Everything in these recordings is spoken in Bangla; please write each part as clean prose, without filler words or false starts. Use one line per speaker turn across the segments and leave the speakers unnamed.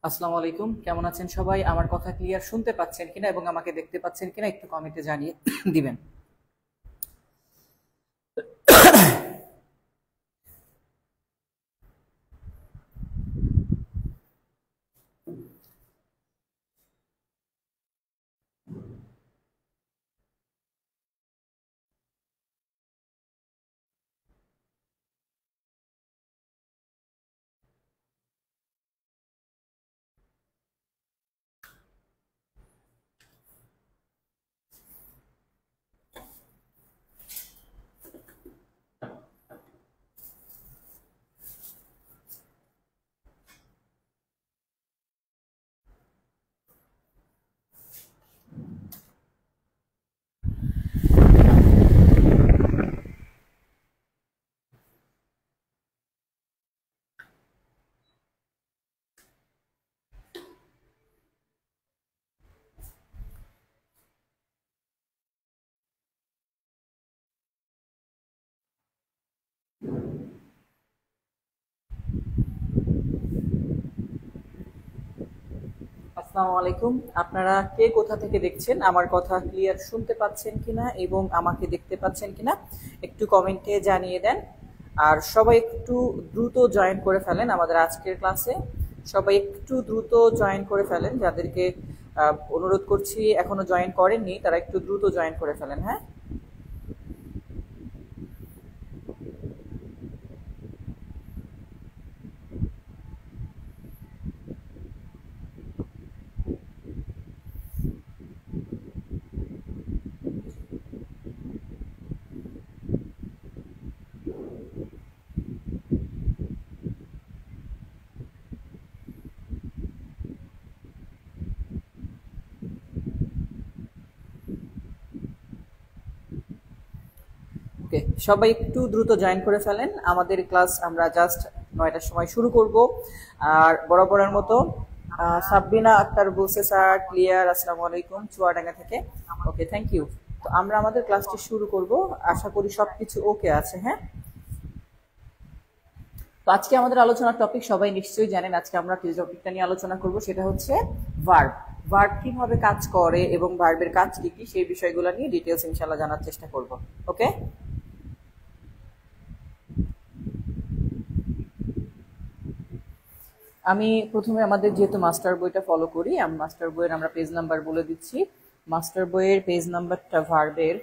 আসসালামু আলাইকুম, কেমন আছেন সবাই? আমার কথা ক্লিয়ার শুনতে পাচ্ছেন কিনা এবং আমাকে দেখতে পাচ্ছেন কিনা একটু কমেন্টে জানিয়ে দিবেন। আসসালামু আলাইকুম, আপনারা কে কোথা থেকে দেখছেন? আমার কথা ক্লিয়ার শুনতে পাচ্ছেন কিনা এবং আমাকে দেখতে পাচ্ছেন কিনা একটু কমেন্টে জানিয়ে দেন। আর সবাই একটু দ্রুত জয়েন করে ফেলেন আমাদের আজকের ক্লাসে। সবাই একটু দ্রুত জয়েন করে ফেলেন, যাদেরকে অনুরোধ করছি এখনো জয়েন করেননি তারা একটু দ্রুত জয়েন করে ফেলেন। হ্যাঁ, ওকে, সবাই একটু দ্রুত জয়েন করে ফেলেন। আমাদের ক্লাস আমরা জাস্ট 9টার সময় শুরু করব। আর বরাবরের মতো সাবরিনা আক্তার বলছে স্যার ক্লিয়ার, আসসালামু আলাইকুম, চুয়াডাঙ্গা থেকে। ওকে, থ্যাংক ইউ। তো আমরা আমাদের ক্লাসটি শুরু করব, আশা করি সবকিছু ওকে আছে। হ্যাঁ, তো আজকে আমাদের আলোচনার টপিক সবাই নিশ্চয়ই জানেন। আজকে আমরা যে টপিকটা নিয়ে আলোচনা করব সেটা হচ্ছে ভার্ব। ভার্ব কিভাবে কাজ করে এবং ভার্বের কাজ কি কি সেই বিষয়গুলো নিয়ে ডিটেলস ইনশাআল্লাহ জানার চেষ্টা করব। ওকে, আমি প্রথমে আমাদের যেহেতু মাস্টার বইটা ফলো করি, আমি মাস্টার বইয়ের আমরা পেজ নাম্বার বলে দিচ্ছি। মাস্টার বইয়ের পেজ নাম্বারটা ভার্বের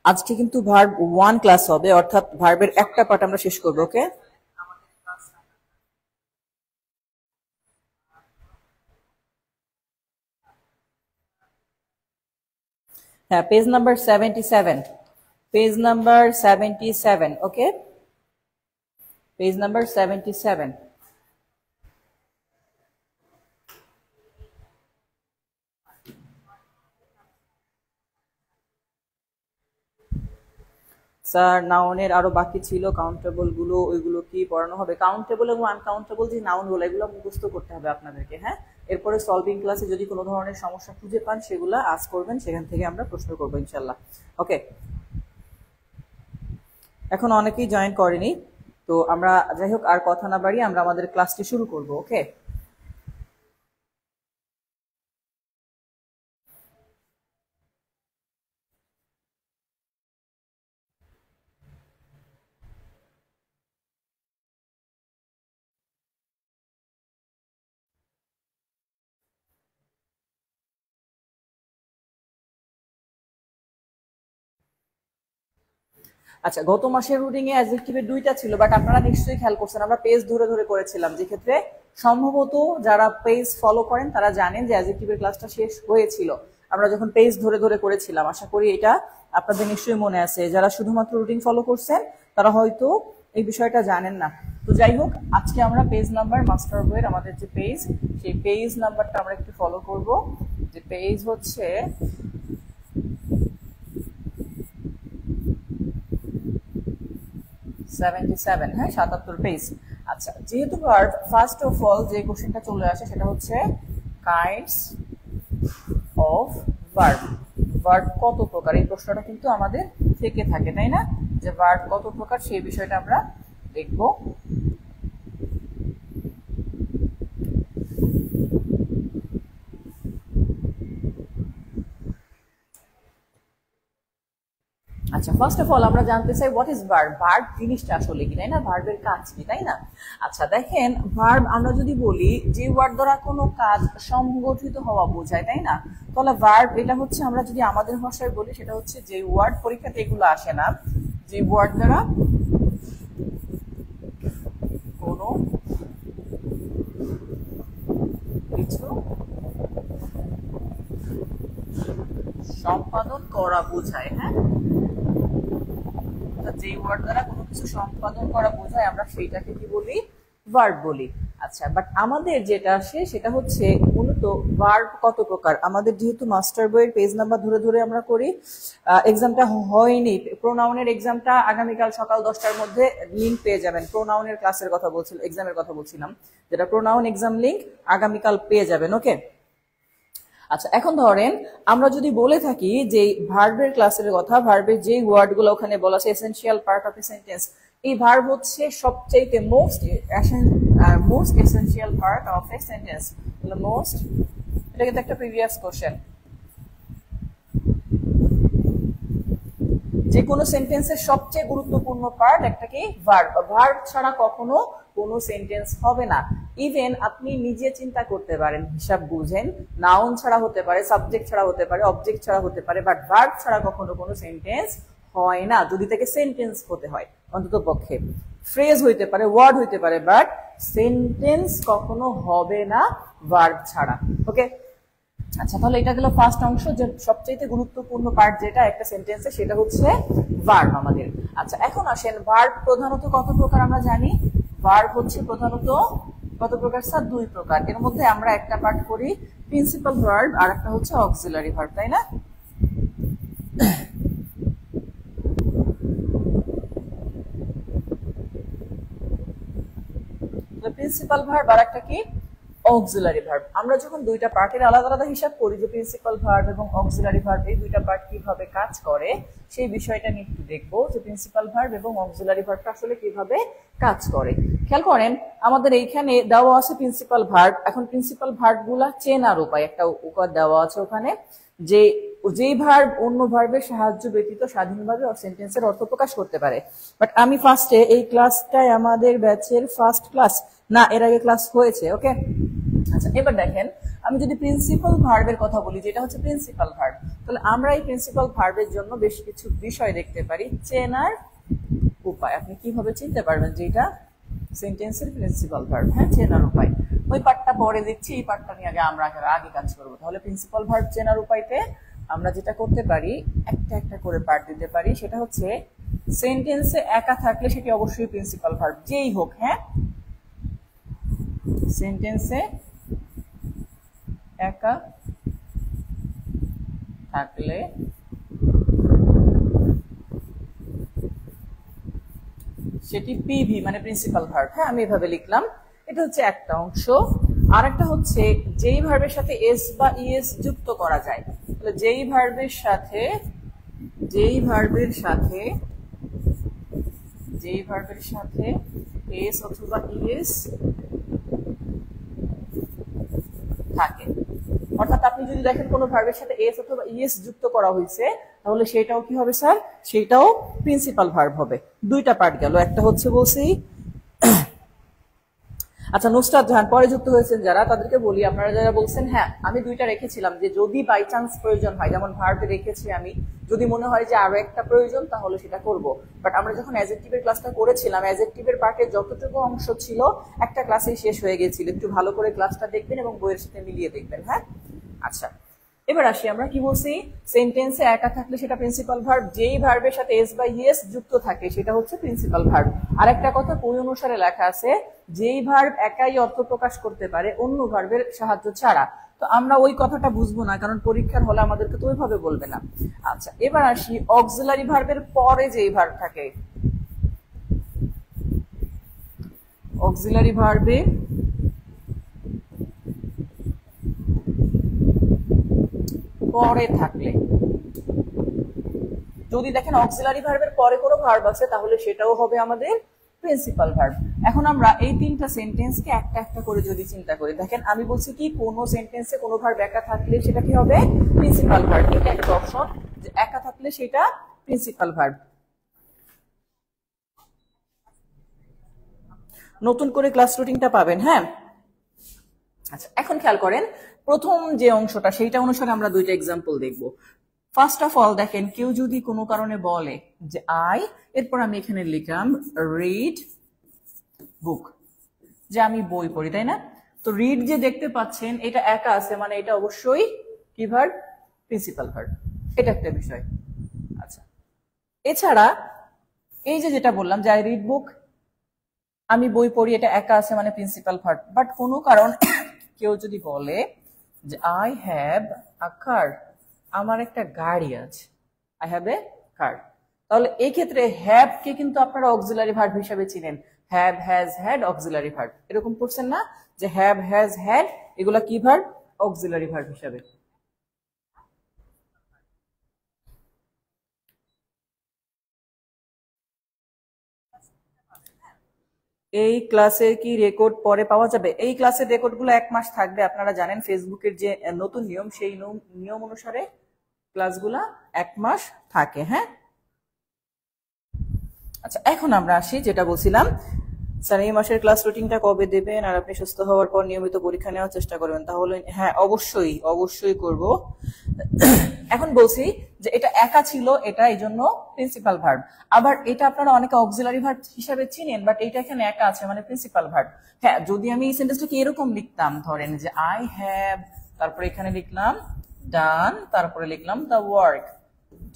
আজকে কিন্তু ভার্ব 1 ক্লাস হবে, অর্থাৎ ভার্বের একটা পার্ট আমরা শেষ করবো। ওকে, হ্যাঁ, পেজ নাম্বার 77, পেজ নাম্বার 77। ওকে, পেজ নাম্বার 77। স্যার নাউনের আরো বাকি ছিল, কাউন্টেবল গুলো, ওইগুলো কি পড়ানো হবে? কাউন্টেবল এবং আনকাউন্টেবল যে নাউন গুলো, এগুলো মুখস্থ করতে হবে আপনাদেরকে। হ্যাঁ, এরপরে সলভিং ক্লাসে যদি কোনো ধরনের সমস্যা খুঁজে পান সেগুলো আজ করবেন, সেখান থেকে আমরা প্রশ্ন করবো ইনশাল্লাহ। ওকে, এখন অনেকেই জয়েন করেনি, তো আমরা যাই হোক আর কথা না বাড়িয়ে আমরা আমাদের ক্লাসটি শুরু করব। ওকে, আচ্ছা, গত মাসের রুটিং এ অ্যাডজেক্টিভের দুইটা ছিল, বাট আপনারা নিশ্চয়ই খেয়াল করছেন আমরা পেজ ধরে ধরে করেছিলাম, যে ক্ষেত্রে সম্ভবত যারা পেজ ফলো করেন তারা জানেন যে অ্যাডজেক্টিভের ক্লাসটা শেষ হয়েছিল আমরা যখন পেজ ধরে ধরে করেছিলাম। আশা করি এটা আপনাদের নিশ্চয়ই মনে আছে। যারা শুধুমাত্র রুটিন ফলো করছেন তারা হয়তো এই বিষয়টা জানেন না। তো যাই হোক, আজকে আমরা পেজ নাম্বার মাস্টার বইয়ের আমাদের যে পেজ, সেই পেজ নাম্বারটা আমরা একটু ফলো করব। যে পেজ হচ্ছে 77। হ্যাঁ, 77 পেজ। আচ্ছা, যেহেতু ভার্ব, ফার্স্ট অফ অল যে কোশ্চেনটা চলে আসে সেটা হচ্ছে কাইন্ডস অফ ভার্ব। ভার্ব কত প্রকার, এই প্রশ্নটা কিন্তু আমাদের থেকে থাকে, তাই না? যে ভার্ব কত প্রকার সেই বিষয়টা আমরা দেখব। আচ্ছা, ফার্স্ট অফ অল আমরা জানতে চাই হোয়াট ইজ ভার্ব। ভার্ব জিনিসটা আসলে কি, তাই না? ভার্বের কাজ কি, তাই না? আচ্ছা দেখেন, ভার্ব আমরা যদি বলি যে ওয়ার্ড দ্বারা কোনো কাজ সংগঠিত হওয়া বোঝায়, তাই না? তাহলে ভার্ব এটা হচ্ছে, আমরা যদি আমাদের ভাষায় বলি সেটা হচ্ছে যে ওয়ার্ড, পরীক্ষাতে এগুলো আসে না, যে ওয়ার্ড দ্বারা কোনো কিছু সম্পাদন করা বোঝায়। হ্যাঁ, যে ওয়ার্ড দ্বারা কোনো কিছু সম্পাদন করা বোঝায় আমরা সেইটাকে কি বলি? ভার্ব বলি। আচ্ছা, বাট আমাদের যেটা আসে সেটা হচ্ছে মূলত ভার্ব কত প্রকার। আমাদের যেহেতু মাস্টার বইয়ের পেজ নাম্বার ধরে ধরে আমরা করি, এক্সামটা হয়নি, প্রোনাউনের এক্সামটা আগামীকাল সকাল 10টার মধ্যে লিঙ্ক পেয়ে যাবেন। প্রোনাউনের ক্লাসের কথা বলছিলাম, এক্সামের কথা বলছিলাম, যেটা প্রোনাউন এক্সাম লিঙ্ক আগামীকাল পেয়ে যাবেন। ওকে, আচ্ছা এখন ধরেন আমরা যদি বলে থাকি যে ভার্বের ক্লাসের কথা, ভার্বের যে ওয়ার্ডগুলো ওখানে বলা আছে essential part of a sentence, এই ভার্ব হচ্ছে সবচেয়ে most essential part of a sentence. Most, এটা কিন্তু একটা প্রিভিয়াস কোশ্চেন। যে কোনো সেন্টেন্সের সবচেয়ে গুরুত্বপূর্ণ পার্ট একটা কি? ভার্ব। ভার্ব ছাড়া কখনো কোনো সেন্টেন্স হবে না। ইভেন আপনি নিজে চিন্তা করতে পারেন, হিসাব বুঝেন, নাউন ছাড়া হতে পারে, সাবজেক্ট ছাড়া হতে পারে, অবজেক্ট ছাড়া হতে পারে, বাট ভার্ব ছাড়া কখনো কোনো সেন্টেন্স হয় না। যদি তাকে সেন্টেন্স হতে হয়, অন্তত পক্ষে ফ্রেজ হইতে পারে, ওয়ার্ড হইতে পারে, বাট সেন্টেন্স কখনো হবে না ভার্ব ছাড়া। ওকে, আচ্ছা তাহলে এটা গেল ফার্স্ট অংশ, যে সবচেয়ে গুরুত্বপূর্ণ পার্ট যেটা একটা সেন্টেন্সে, সেটা হচ্ছে ভার্ব আমাদের। আচ্ছা এখন আসেন, ভার্ব প্রধানত কত প্রকার আমরা জানি? ভার্ব হচ্ছে প্রধানত কত প্রকার স্যার? 2 প্রকার। এর মধ্যে আমরা একটা পার্ট করি প্রিন্সিপাল ভার্ব, আর একটা হচ্ছে অক্সিলারি ভার্ব, তাই না? প্রিন্সিপাল ভার্ব আর একটা কি? Auxiliary verb. আমরা যখন দুইটা পার্টের আলাদা আলাদা হিসাব করি যে প্রিন্সিপাল ভার্ব এবং অক্সিলারি ভার্ব এই দুইটা পার্ট কিভাবে কাজ করে, সেই বিষয়টা নিয়ে একটু দেখবো যে প্রিন্সিপাল ভার্ব এবং অক্সিলারি ভার্বটা আসলে কিভাবে কাজ করে। খেয়াল করেন, আমাদের এইখানে দেওয়া আছে প্রিন্সিপাল ভার্ব। এখন প্রিন্সিপাল ভার্বগুলা চেনার উপায় একটা উপায় দেওয়া আছে ওখানে, যে যেই ভার্ব অন্য ভার্বের সাহায্য ব্যতীত স্বাধীনভাবে সেন্টেন্সের অর্থ প্রকাশ করতে পারে। বাট আমি ফার্স্টে, এই ক্লাসটাই আমাদের ব্যাচের ফার্স্ট ক্লাস না, এর আগে ক্লাস হয়েছে। ওকে, আচ্ছা এবার দেখেন, আমি যদি প্রিন্সিপাল ভার্বের কথা বলি, যেটা হচ্ছে প্রিন্সিপাল ভার্ব, তাহলে আমরা এই প্রিন্সিপাল ভার্বের জন্য বেশ কিছু বিষয় দেখতে পারি। চেনার উপায়, আপনি কিভাবে চিনতে পারবেন যে এটা সেন্টেন্সের প্রিন্সিপাল ভার্ব? হ্যাঁ, চেনার উপায় ওই পার্টটা পরে দেখছি, এই পার্টটা নিয়ে আমরা আগে কাজ করবো। তাহলে প্রিন্সিপাল ভার্ব চেনার উপায়তে আমরা যেটা করতে পারি, একটা একটা করে পার্ট দিতে পারি। সেটা হচ্ছে সেন্টেন্সে একা থাকলে সেটি অবশ্যই প্রিন্সিপাল ভার্ব, যেই হোক। হ্যাঁ, সেন্টেন্সে একা থাকলে সেটি পিভি মানে প্রিন্সিপাল ভার্ব। হ্যাঁ, আমি এভাবে লিখলাম, এটা হচ্ছে একটা অংশ। আর একটা হচ্ছে যেই ভার্বের সাথে এস বা ইএস যুক্ত করা যায়। তাহলে যেই ভার্বের সাথে এস অথবা ইএস থাকে, অর্থাৎ আপনি যদি দেখেন কোনো ভার্বের সাথে এস অথবা ইএস যুক্ত করা হয়েছে, তাহলে সেটাও কি হবে স্যার? সেটাও প্রিন্সিপাল ভার্ব হবে। দুইটা পার্ট গেল, একটা হচ্ছে বলছি। আচ্ছা নুসরাত জাহান পরে যুক্ত হয়েছেন যারা, তাদেরকে বলি, আপনারা যারা বলছেন হ্যাঁ আমি দুইটা রেখেছিলাম, যে যদি বাই চান্স প্রয়োজন হয়, যেমন ভার্বে রেখেছি আমি, যদি মনে হয় যে আরো একটা প্রয়োজন তাহলে সেটা করব। বাট আমরা যখন অ্যাডজেক্টিভের ক্লাসটা করেছিলাম, অ্যাডজেক্টিভের পার্টে যতটুকু অংশ ছিল একটা ক্লাসেই শেষ হয়ে গিয়েছিল। একটু ভালো করে ক্লাসটা দেখবেন এবং বইয়ের সাথে মিলিয়ে দেখবেন। হ্যাঁ, আচ্ছা এবার আসি, আমরা কি বলছি? সেন্টেন্সে একা থাকলে সেটা প্রিন্সিপাল ভার্ব, যেই ভার্বের সাথে এস বা ইএস যুক্ত থাকে সেটা হচ্ছে প্রিন্সিপাল ভার্ব। আরেকটা কথা বই অনুসারে লেখা আছে, যেই ভার্ব একাই অর্থ প্রকাশ করতে পারে অন্য ভার্বের সাহায্য ছাড়া। তো আমরা ওই কথাটা বুঝবো না, কারণ পরীক্ষার হলে আমাদেরকে তো ওইভাবে বলবে না। আচ্ছা এবার আসি, অক্সিলারি ভার্বের পরে যেই ভার্ব থাকে, অক্সিলারি ভার্বে পরে থাকলে যদি দেখেন অক্সিলারি ভার্বের পরে কোনো ভার্ব আছে তাহলে সেটাও হবে আমাদের প্রিন্সিপাল ভার্ব। এখন আমরা এই তিনটা সেন্টেন্সকে একটা একটা করে যদি চিন্তা করি, দেখেন আমি বলছি কি কোনো সেন্টেন্সে কোনো ভার্ব একা থাকলে সেটা কি হবে প্রিন্সিপাল ভার্ব। এটা একটা অপশন যে একা থাকলে সেটা প্রিন্সিপাল ভার্ব। নতুন করে ক্লাস রুটিনটা পাবেন। হ্যাঁ, আচ্ছা এখন খেয়াল করেন প্রথম যে অংশটা সেইটা অনুসারে আমরা দুইটা এক্সাম্পল দেখব। ফার্স্ট অফ অল দেখেন কেউ যদি কোনো কারণে বলে যে আই, এরপর আমি এখানে লিখলাম রিড বুক, যে আমি বই পড়ি, তাই না? তো রিড যে দেখতে পাচ্ছেন এটা একা আছে, মানে এটা অবশ্যই কি ভার্ব প্রিন্সিপাল ভার্ব। এটা একটা বিষয়। আচ্ছা এছাড়া এই যে যেটা বললাম যে আই রিড বুক, আমি বই পড়ি, এটা একা আছে মানে প্রিন্সিপাল ভার্ব। বাট কোনো কারণ কেউ যদি বলে যে আই হ্যাভ আ কার, আমার একটা গাড়ি আছে, আই হ্যাভ এ কার, তাহলে এই ক্ষেত্রে হ্যাভ কে কিন্তু আপনারা অক্সিলারি ভার্ব হিসেবে চিনেন। Have, has, had auxiliary verb. এরকম পড়ছেন না যে হ্যাভ, হ্যাজ, হ্যাড এগুলা কি ভার্ব অক্সিলারি ভার্ব হিসাবে। এই ক্লাসের কি রেকর্ড পরে পাওয়া যাবে? এই ক্লাসের রেকর্ড গুলো 1 মাস থাকবে। আপনারা জানেন ফেসবুকের যে নতুন নিয়ম, সেই নিয়ম অনুসারে ক্লাসগুলা 1 মাস থাকে। হ্যাঁ, আচ্ছা এখন আমরা আসি যেটা বলছিলাম, স্যার এই মাসের ক্লাস রুটিনটা কবে দেবেন আর আপনি সুস্থ হওয়ার পর নিয়মিত পরীক্ষা নেওয়ার চেষ্টা করবেন? তাহলে হ্যাঁ অবশ্যই অবশ্যই করব। এখন বলছি যে এটা একা ছিল, এটা এই জন্য প্রিন্সিপাল ভার্ব। আবার এটা আপনারা অনেকে অক্সিলারি ভার্ব হিসাবে চিনেন, বাট এটা এখানে একা আছে মানে প্রিন্সিপাল ভার্ব। হ্যাঁ, যদি আমি এই সেন্টেন্সটাকে এরকম লিখতাম, ধরেন যে আই হ্যাভ, তারপরে এখানে লিখলাম ডান, তারপরে লিখলাম দ্য ওয়ার্ক,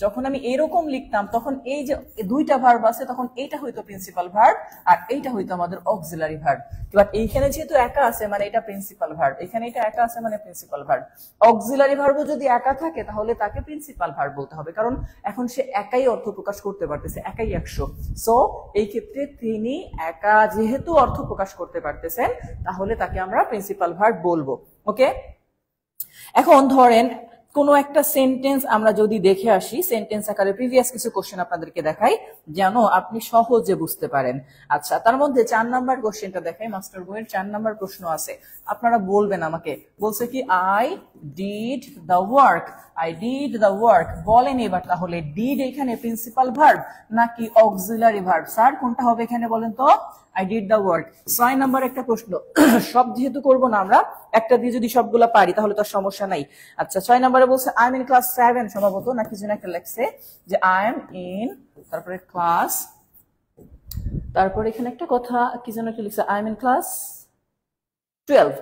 যখন আমি এরকম লিখতাম তখন এই যে দুইটা ভার্ব আছে তখন এইটা হইতো প্রিন্সিপাল ভার্ব আর এইটা হইতো আমাদের অক্সিলারি ভার্ব। বাট এইখানে যেহেতু একা আছে মানে এটা প্রিন্সিপাল ভার্ব, এখানে এটা একা আছে মানে প্রিন্সিপাল ভার্ব। অক্সিলারি ভার্বও যদি একা থাকে তাহলে তাকে প্রিন্সিপাল ভার্ব বলতে হবে, কারণ এখন সে একাই অর্থ প্রকাশ করতে পারতেছে, একাই 100। সো এই ক্ষেত্রে তিনি একা যেহেতু অর্থ প্রকাশ করতে পারতেছেন তাহলে তাকে আমরা প্রিন্সিপাল ভার্ব বলবো। ওকে, এখন ধরেন কোনো একটা সেন্টেন্স আমরা যদি দেখে আসি, সেন্টেন্স আকারে প্রিভিয়াস কিছু কোশ্চেন আপনাদেরকে দেখাই যেন আপনি সহজে বুঝতে পারেন। আচ্ছা তার মধ্যে 4 নাম্বার কোশ্চেনটা দেখাই, মাস্টার বইয়ের 4 নাম্বার প্রশ্ন আছে। আপনারা বলবেন আমাকে, বলছে কি I did the work, I did the work. বলেন এবার তাহলে ডিড এখানে প্রিন্সিপাল ভার্ব নাকি অক্সিলারি ভার্ব? স্যার কোনটা হবে এখানে বলেন তো? I did the work. 6 number একটা প্রশ্ন, সব যেহেতু করবো না আমরা, একটা দিয়ে যদি সবগুলা পারি তাহলে তো সমস্যা নাই। আচ্ছা 6 নাম্বারে বলছে আই এম ইন ক্লাস 7 সম্ভবত, না কিছু না একটা লেখছে যে আই এম ইন, তারপরে ক্লাস, তারপরে এখানে একটা কথা কি যেন একটা লিখছে আই এম ইন ক্লাস 12।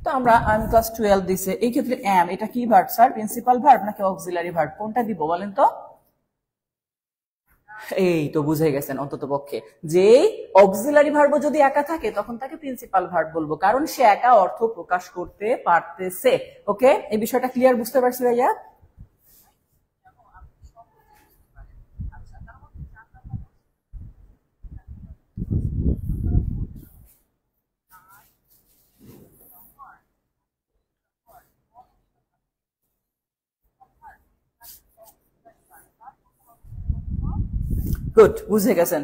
তো আমরা আই এম ক্লাস 12 দিছে, এই ক্ষেত্রে এম এটা কি ভার্ব স্যার? প্রিন্সিপাল ভার্ব নাকি অক্সিলারি ভার্ব? কোনটা দিব বলেন তো? এই তো বুঝে গেছেন অন্তত পক্ষে যে অক্সিলারি ভার্ব যদি একা থাকে তখন তাকে প্রিন্সিপাল ভার্ব বলবো, কারণ সে একা অর্থ প্রকাশ করতে পারতেছে। ওকে, এই বিষয়টা ক্লিয়ার বুঝতে পারছি ভাইয়া? গুড, বুঝে গেছেন।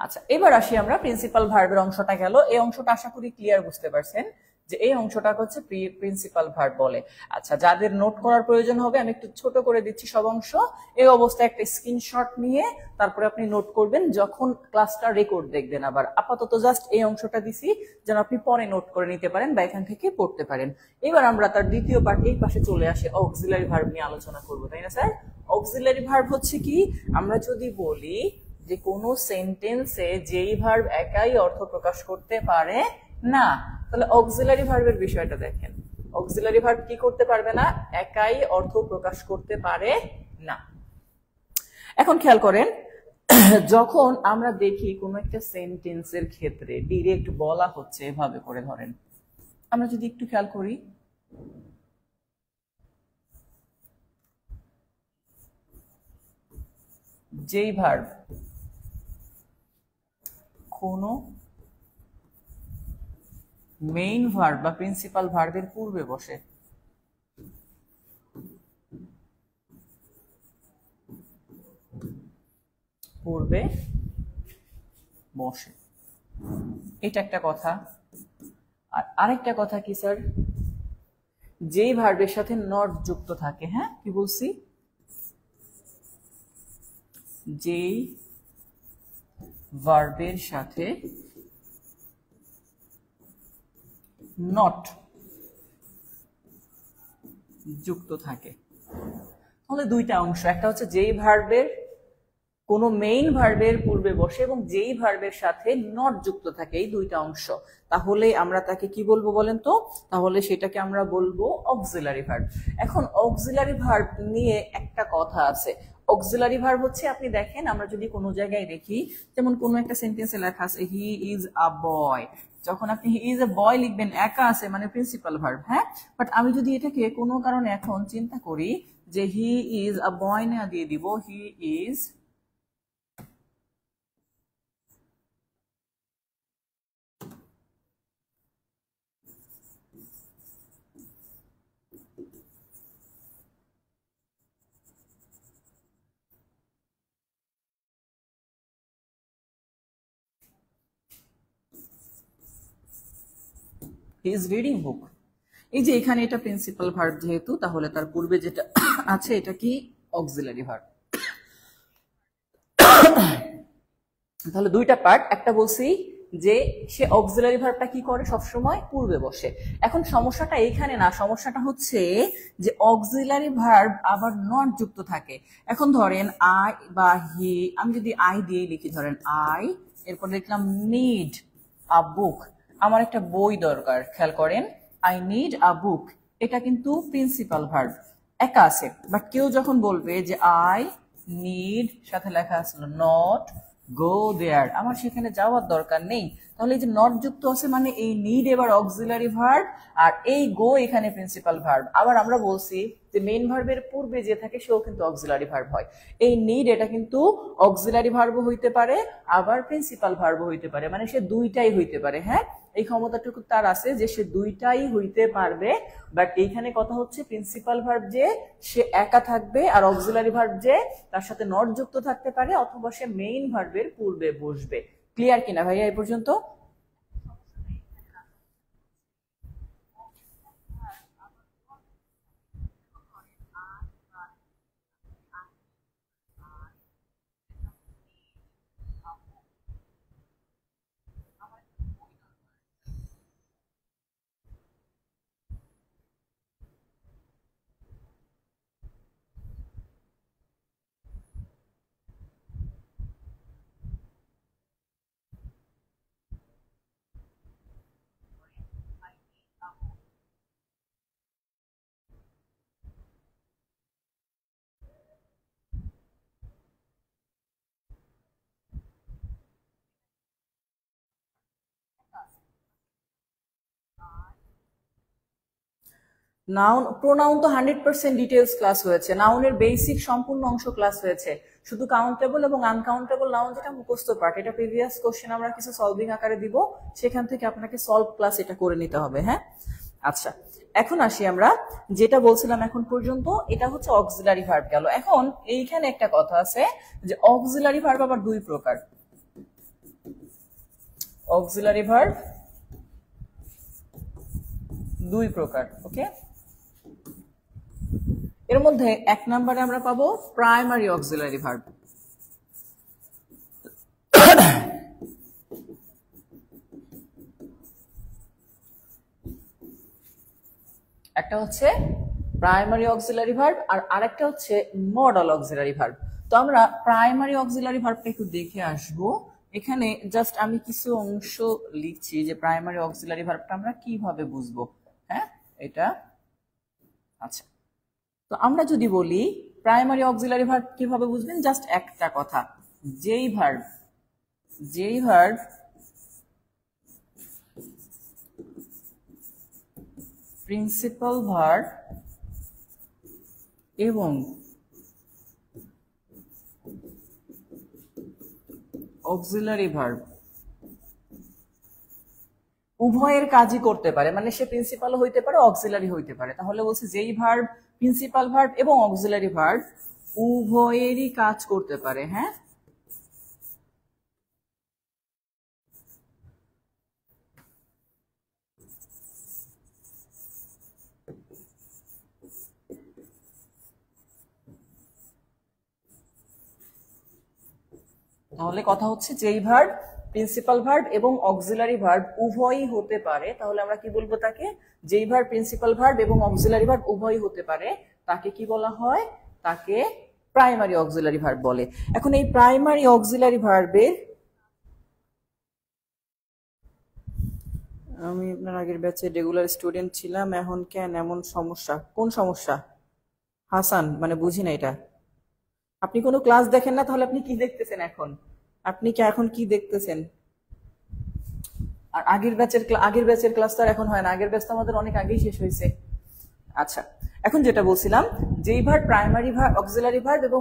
আচ্ছা এবার আসি আমরা প্রিন্সিপাল ভার্বের অংশটা গেল, এই অংশটা আশা করি ক্লিয়ার বুঝতে পারছেন যে এই অংশটা হচ্ছে প্রিন্সিপাল ভার্ব বলে। আচ্ছা যাদের নোট করার প্রয়োজন হবে আমি একটু ছোট করে দিচ্ছি সব অংশ, এই অবস্থায় একটা স্ক্রিনশট নিয়ে তারপরে আপনি নোট করবেন যখন ক্লাসটা রেকর্ড দেখবেন। আবার আপাতত জাস্ট এই অংশটা দিছি যেন আপনি পরে নোট করে নিতে পারেন বা এখান থেকে পড়তে পারেন। এবার আমরা তার দ্বিতীয় পার্ট এই পাশে চলে আসে, অক্সিলারি ভার্ব নিয়ে আলোচনা করবো, তাই না স্যার? অক্সিলারি ভার্ব হচ্ছে কি, আমরা যদি বলি যে কোনো সেন্টেন্সে যেই ভার্ব একাই অর্থ প্রকাশ করতে পারে না, তাহলে অক্সিলারি ভার্বের বিষয়টা দেখেন। অক্সিলারি ভার্ব কি করতে পারবে না? একাই অর্থ প্রকাশ করতে পারে না। এখন খেয়াল করেন যখন আমরা দেখি কোনো একটা সেন্টেন্সের ক্ষেত্রে ডিরেক্ট বলা হচ্ছে এভাবে করে, ধরেন আমরা যদি একটু খেয়াল করি, যেই ভার্ব কোনো মেইন ভার্ব বা প্রিন্সিপাল ভার্বের পূর্বে বসে। পূর্বে বসে, এটা একটা কথা। আর আরেকটা কথা কি স্যার, যেই ভার্বের সাথে নট যুক্ত থাকে। হ্যাঁ, কি বলছি? যেই ভার্বের সাথে নট যুক্ত থাকে। তাহলে দুইটা অংশ, একটা হচ্ছে যেই ভার্বের কোনো মেইন ভার্বের পূর্বে বসে এবং যেই ভার্বের সাথে নট যুক্ত থাকে, এই দুইটা অংশ। তাহলে আমরা তাকে কি বলবো বলেন তো? তাহলে সেটাকে আমরা বলবো অক্সিলারি ভার্ব। এখন অক্সিলারি ভার্ব নিয়ে একটা কথা আছে। অক্সিলারি ভার্ব হচ্ছে, আপনি দেখেন আমরা যদি কোনো জায়গায় দেখি, যেমন কোনো একটা সেন্টেন্সে লেখা আছে হি ইজ আ বয়, যখন আপনি হি ইজ এ বয় লিখবেন একা আছে মানে প্রিন্সিপাল ভার্ব। হ্যাঁ, বাট আমি যদি এটাকে কোনো কারণে এখন চিন্তা করি যে হি ইজ আ বয় না দিয়ে দিব he is he is reading book. এই যে এখানে এটা প্রিন্সিপাল ভার্ব যেহেতু, তাহলে তার পূর্বে যেটা আছে এটা কি? Auxiliary verb. তাহলে দুইটা পার্ট, একটা বলছি যে সে অক্সিলারি ভার্বটা কি করে, সবসময় পূর্বে বসে। এখন সমস্যাটা এইখানে না, সমস্যাটা হচ্ছে যে অক্সিলারি ভার্ব আবার নট যুক্ত থাকে। এখন ধরেন আই বা হি, আমি যদি আই দিয়ে লিখি, ধরেন আই, এরপর লিখলাম নিড আ বুক, আমার একটা বই দরকার। খেয়াল করেন, আই নিড আ বুক, এটা কিন্তু প্রিন্সিপাল ভার্ব, একা আছে। বাট কেউ যখন বলবে যে আই নিড, সাথে লেখা আসলো নট গো দেয়ার, আমার সেখানে যাওয়ার দরকার নেই, তাহলে এই যে নট যুক্ত আছে মানে এই নিড এবার অক্সিলারি ভার্ব, আর এই গো এখানে প্রিন্সিপাল ভার্ব। আবার আমরা বলছি যে মেইন ভার্বের পূর্বে যে থাকে সেও কিন্তু অক্সিলারি ভার্ব হয়। এই নিড এটা কিন্তু অক্সিলারি ভার্বও হইতে পারে, আবার প্রিন্সিপাল ভার্বও হইতে পারে, মানে সে দুইটাই হইতে পারে। হ্যাঁ, এই ক্ষমতাটুকু তার আছে যে সে দুইটাই হইতে পারবে। বাট এইখানে কথা হচ্ছে প্রিন্সিপাল ভার্ব যে সে একা থাকবে, আর অক্সিলারি ভার্ব যে তার সাথে নট যুক্ত থাকতে পারে, অথবা সে মেইন ভার্বের পূর্বে বসবে। ক্লিয়ার কিনা ভাইয়া এই পর্যন্ত? নাউন প্রোনাউন তো 100% ডিটেলস ক্লাস হয়েছে, নাউনের বেসিক সম্পূর্ণ অংশ ক্লাস হয়েছে। শুধু কাউন্টেবল এবং আনকাউন্টেবল নাউন যেটা মুখস্থ পার্ট, এটা প্রিভিয়াস কোশ্চেন আমরা কিছু সলভিং আকারে দিব, সেখান থেকে আপনাকে সলভ ক্লাস এটা করে নিতে হবে। হ্যাঁ, আচ্ছা, এখন আসি আমরা যেটা বলছিলাম এখন পর্যন্ত, এটা হচ্ছে অক্সিলারি ভার্ব গেল। এখন এইখানে একটা কথা আছে যে অক্সিলারি ভার্ব আবার দুই প্রকার। অক্সিলারি ভার্ব দুই প্রকার। ওকে, এর মধ্যে এক নম্বরে আমরা পাবো প্রাইমারি অক্সিলারি ভার্ব। একটা হচ্ছে প্রাইমারি অক্সিলারি ভার্ব আর আরেকটা হচ্ছে মডাল অক্সিলারি ভার্ব। তো আমরা প্রাইমারি অক্সিলারি ভার্বটা একটু দেখে আসব। এখানে জাস্ট আমি কিছু অংশ লিখছি যে প্রাইমারি অক্সিলারি ভার্বটা আমরা কিভাবে বুঝবো। হ্যাঁ, এটা আচ্ছা। তো আমরা যদি বলি প্রাইমারি অক্সিলারি ভার্ব কিভাবে বুঝবেন, জাস্ট একটা কথা, যেই ভার্ব প্রিন্সিপাল ভার্ব এবং অক্সিলারি ভার্ব উভয়ের কাজই করতে পারে, মানে সে প্রিন্সিপাল হইতে পারে, অক্সিলারি হইতে পারে। তাহলে বলছে যেই ভার্ব প্রিন্সিপাল ভার্ব এবং অক্সিলারি ভার্ব উভয়েরই কাজ করতে পারে। হ্যাঁ, তাহলে কথা হচ্ছে যেই ভার্ব প্রিন্সিপাল ভার্ব এবং অক্সিলারি ভার্ব উভয়ই হতে পারে, তাহলে আমরা কি বলবো তাকে? যেই ভার্ব প্রিন্সিপাল ভার্ব এবং অক্সিলারি ভার্ব উভয়ই হতে পারে তাকে কি বলা হয়? তাকে প্রাইমারি অক্সিলারি ভার্ব বলে। এখন এই প্রাইমারি অক্সিলারি ভার্বের, আমি আপনার আগের ব্যাচে রেগুলার স্টুডেন্ট ছিলাম, এখন কেন এমন সমস্যা? কোন সমস্যা হাসান? মানে বুঝি না এটা। আপনি কোনো ক্লাস দেখেন না, তাহলে আপনি কি দেখতেছেন এখন? আপনি কি এখন কি দেখতেছেন? আর আগের ব্যাচের ক্লাস তো আর এখন হয় না, আগের ব্যাচ তো আমাদের অনেক আগেই শেষ হয়েছে। আচ্ছা, এখন যেটা বলছিলাম, যেই verb primary verb, auxiliary verb এবং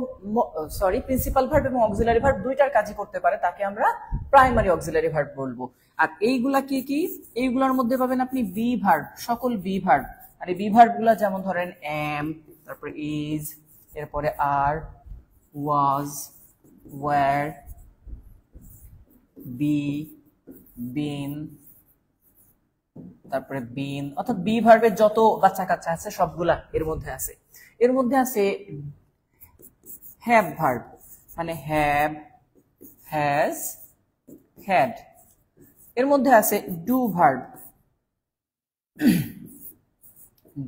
প্রিন্সিপাল ভার্ব এবং অক্সিলারি ভার্ব দুইটার কাজই করতে পারে তাকে আমরা প্রাইমারি অক্সিলারি ভার্ব বলবো। আর এইগুলা কি কি? এইগুলোর মধ্যে পাবেন আপনি বি ভার্ব, সকল বি ভার্ব। আর এই বি ভার্ব গুলা যেমন ধরেন এম, তারপরে ইজ, এরপরে আর, ওয়াজ, ওয়ার, বি, বিন, তারপরে বিন, অর্থাৎ বি ভার্বের যত বাচ্চা কাচ্চা আছে সবগুলা এর মধ্যে আছে। এর মধ্যে আছে হ্যাভ ভার্ব, মানে হ্যাভ, হ্যাজ, হ্যাড। এর মধ্যে আছে do verb,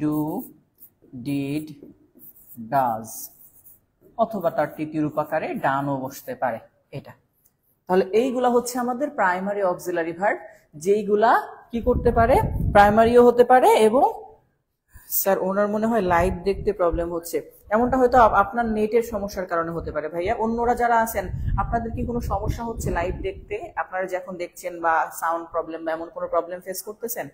do, did, does, অথবা তার তৃতীয় রূপ আকারে ডানও বসতে পারে। এটা তাহলে এইগুলা হচ্ছে আমাদের প্রাইমারি অক্সিলারি ভার্ব, যেইগুলা কি করতে পারে? প্রাইমারিও হতে পারে। এবং স্যার ওনার মনে হয় লাইভ দেখতে প্রবলেম হচ্ছে, এমনটা হয়তো আপনার নেটের সমস্যার কারণে হতে পারে ভাইয়া। অন্যরা যারা আছেন আপনাদের কি কোনো সমস্যা হচ্ছে লাইভ দেখতে? আপনারা যে এখন দেখছেন, বা সাউন্ড প্রবলেম বা এমন কোনো প্রবলেম ফেস করতেছেন?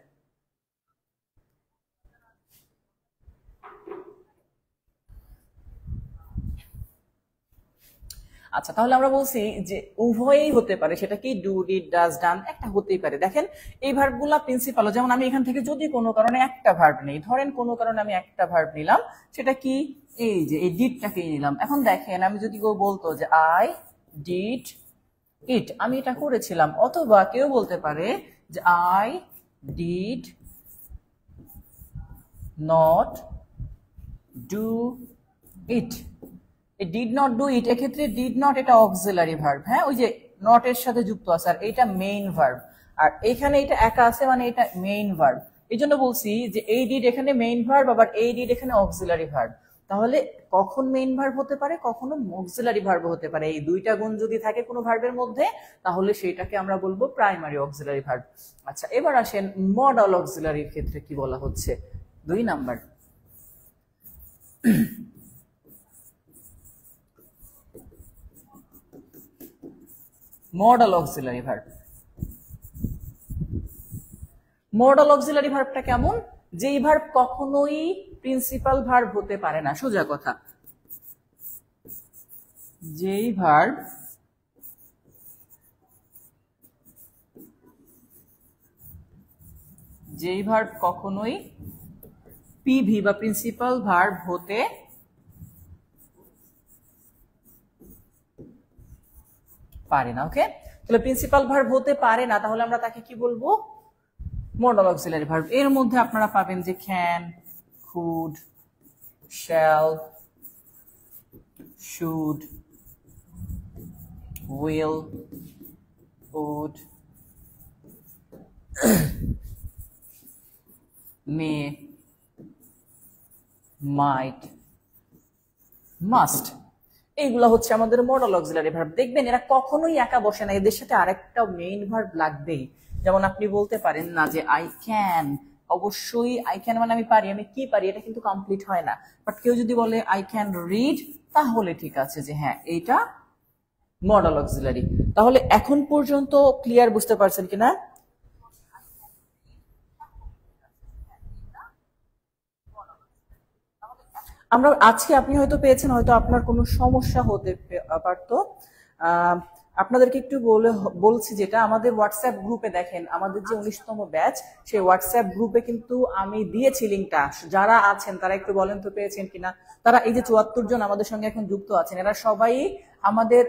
আচ্ছা, তাহলে আমরা বলছি যে উভয়ই হতে পারে। সেটা কি? ডু, ডিড, ডাজ, ডান, একটা হতেই পারে। দেখেন এই ভার্বগুলা প্রিন্সিপাল, যেমন আমি এখান থেকে যদি কোনো কারণে একটা ভার্ব নেই, ধরেন কোনো কারণে আমি একটা ভার্ব নিলাম, সেটা কি? এই যে এই ডিডটাকেই নিলাম। এখন দেখেন আমি যদি কেউ বলতো যে আই ডিড ইট, আমি এটা করেছিলাম। অথবা কেউ বলতে পারে যে I did not do it. Did not do it, এক্ষেত্রে ডিড নট এটা অক্সিলারি ভার্ব, হ্যাঁ, ওই যে নট এর সাথে যুক্ত আছে, আর এটা মেইন ভার্ব। আর এখানে এটা একা আছে, মানে এটা মেইন ভার্ব। এই জন্য বলছি যে এই ডিড এখানে মেইন ভার্ব, আবার এই ডিড এখানে অক্সিলারি ভার্ব। তাহলে কখন মেইন ভার্ব হতে পারে, কখনো অক্সিলারি ভার্ব হতে পারে। এই দুইটা গুণ যদি থাকে কোনো ভার্বের মধ্যে, তাহলে সেটাকে আমরা বলবো প্রাইমারি অক্সিলারি ভার্ব। আচ্ছা, এবার আসেন মডাল অক্সিলারির ক্ষেত্রে কি বলা হচ্ছে। 2 number, modal auxiliary verb. Modal auxiliary ভার্বটা কেমন? যেই ভার্ব কখনোই প্রিন্সিপাল ভার্ব হতে পারে না, সোজা কথা। যেই ভার্ব কখনোই পিভি বা প্রিন্সিপাল ভার্ব হতে পারে না। ওকে, তাহলে প্রিন্সিপাল ভার্ব হতে পারে না, তাহলে আমরা তাকে কি বলবো? Modal auxiliary verb. এর মধ্যে আপনারা পাবেন যে can, could, shall, should, will, would, may, might, must. এইগুলা হচ্ছে আমাদের মডাল অক্সিলারি ভার্ব। দেখবেন এরা কখনোই একা বসে না, এদের সাথে আরেকটা মেইন ভার্ব লাগবেই। যেমন আপনি বলতে পারেন না যে আই ক্যান, অবশ্যই আই ক্যান মানে আমি পারি, আমি কি পারি, এটা কিন্তু কমপ্লিট হয় না। বাট কেউ যদি বলে আই ক্যান রিড, তাহলে ঠিক আছে যে হ্যাঁ এইটা মডাল অক্সিলারি। তাহলে এখন পর্যন্ত ক্লিয়ার বুঝতে পারছেন কিনা? আমরা আজকে আপনি হয়তো পেয়েছেন, হয়তো আপনার কোনো সমস্যা হতে পারতো। আপনাদেরকে একটু বলছি, যেটা আমাদের হোয়াটসঅ্যাপ গ্রুপে দেখেন, আমাদের যে 19তম ব্যাচ, সেই হোয়াটসঅ্যাপ গ্রুপে কিন্তু আমি দিয়েছি লিঙ্কটা। যারা আছেন তারা একটু বলেন তো পেয়েছেন কিনা। তারা এই যে 74 জন আমাদের সঙ্গে এখন যুক্ত আছেন, এরা সবাই আমাদের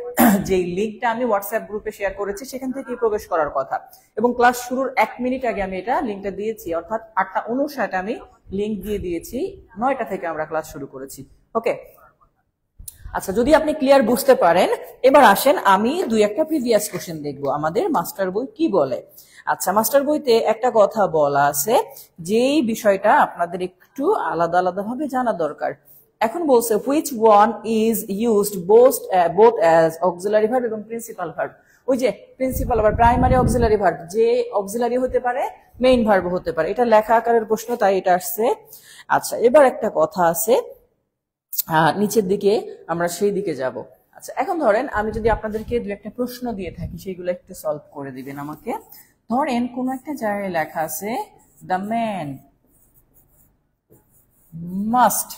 যে লিঙ্কটা আমি হোয়াটসঅ্যাপ গ্রুপে শেয়ার করেছি সেখান থেকেই প্রবেশ করার কথা। এবং ক্লাস শুরুর 1 মিনিট আগে আমি এটা লিঙ্কটা দিয়েছি, অর্থাৎ 8:59 আমি লিঙ্ক দিয়ে দিয়েছি, 9টা থেকে আমরা ক্লাস শুরু করেছি। ওকে, আচ্ছা, যদি আপনি ক্লিয়ার বুঝতে পারেন, এবার আসেন আমি 2-1টা প্রিভিয়াস কোশ্চেন দেখবো আমাদের মাস্টার বই কি বলে। আচ্ছা, মাস্টার বইতে একটা কথা বলা আছে, যেই বিষয়টা আপনাদের একটু আলাদা আলাদা ভাবে জানা দরকার। এখন বলছে which one is used both as auxiliary verb এবং প্রিন্সিপাল ভার্ব। ওই যে principal verb, primary auxiliary verb, যে অক্সিলারি হতে পারে মেইন ভার্ব হতে পারে। এটা লেখা আকারের প্রশ্ন, তাই এটা আসছে। আচ্ছা, এবার একটা কথা আছে, নিচের দিকে আমরা সেই দিকে যাব। আচ্ছা, এখন ধরেন আমি যদি আপনাদেরকে 2-1টা প্রশ্ন দিয়ে থাকি, সেগুলো একটু সলভ করে দিবেন আমাকে। ধরেন কোন একটা জায়গায় লেখা আছে the man must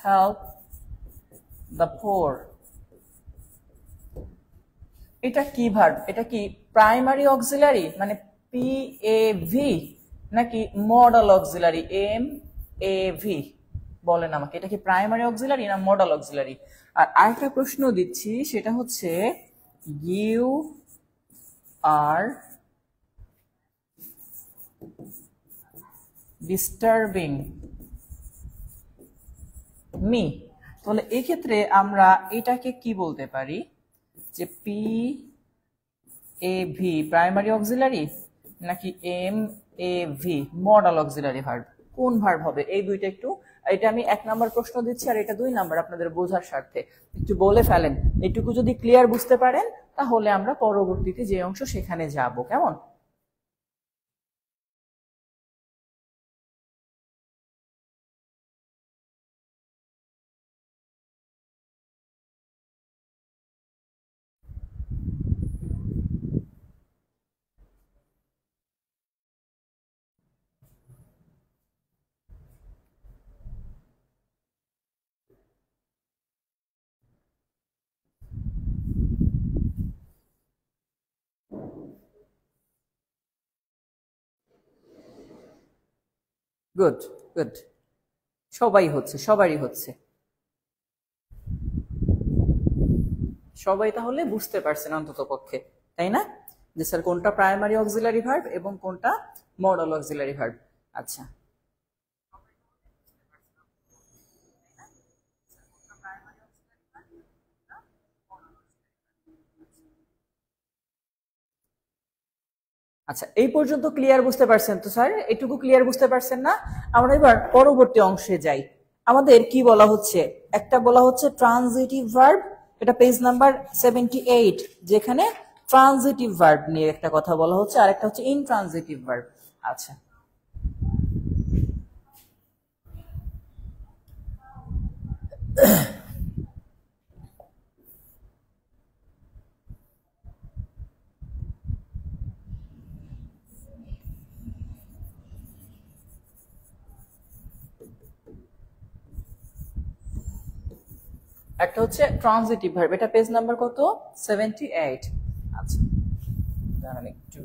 help the poor. এটা কি ভার্ব? এটা কি প্রাইমারি অক্সিলারি মানে PAV নাকি মডাল অক্সিলারি MAV? বলেন আমাকে, এটা কি প্রাইমারি অক্সিলারি না মডাল অক্সিলারি? আর আরেকটা প্রশ্ন দিচ্ছি, সেটা হচ্ছে ইউ আর ডিস্টার্বিং মি। তাহলে এই ক্ষেত্রে আমরা এটাকে কি বলতে পারি, যে PAV প্রাইমারি অক্সিলারি নাকি MAV মডাল অক্সিলারি ভার্ব? কোন ভার্ব হবে? এই দুইটা একটু, এটা আমি 1 নাম্বার প্রশ্ন দিচ্ছি আর এটা 2 নাম্বার, আপনাদের বোঝার স্বার্থে একটু বলে ফেলেন। এইটুকু যদি ক্লিয়ার বুঝতে পারেন তাহলে আমরা পরবর্তীতে যে অংশ সেখানে যাব। কেমন? গুড গুড, সবাই হচ্ছে, সবারই হচ্ছে। সবাই তাহলে বুঝতে পারছেন অন্তত পক্ষে, তাই না, যে স্যার কোনটা প্রাইমারি অক্সিলারি ভার্ব এবং কোনটা মডাল অক্সিলারি ভার্ব। আচ্ছা, আচ্ছা, এই পর্যন্ত ক্লিয়ার বুঝতে পারছেন তো স্যার? এটুকু ক্লিয়ার বুঝতে পারছেন না? আমরা এবার পরবর্তী অংশে যাই। আমাদের কি বলা হচ্ছে, একটা বলা হচ্ছে ট্রানজিটিভ ভার্ব, এটা পেজ নাম্বার 78, যেখানে ট্রানজিটিভ ভার্ব নিয়ে একটা কথা বলা হচ্ছে, আর একটা হচ্ছে ইনট্রানজিটিভ ভার্ব। আচ্ছা, একটা হচ্ছে ট্রানজিটিভ ভার্ব, এটা পেজ নাম্বার কত? 78। আচ্ছা, দাঁড়ান একটু।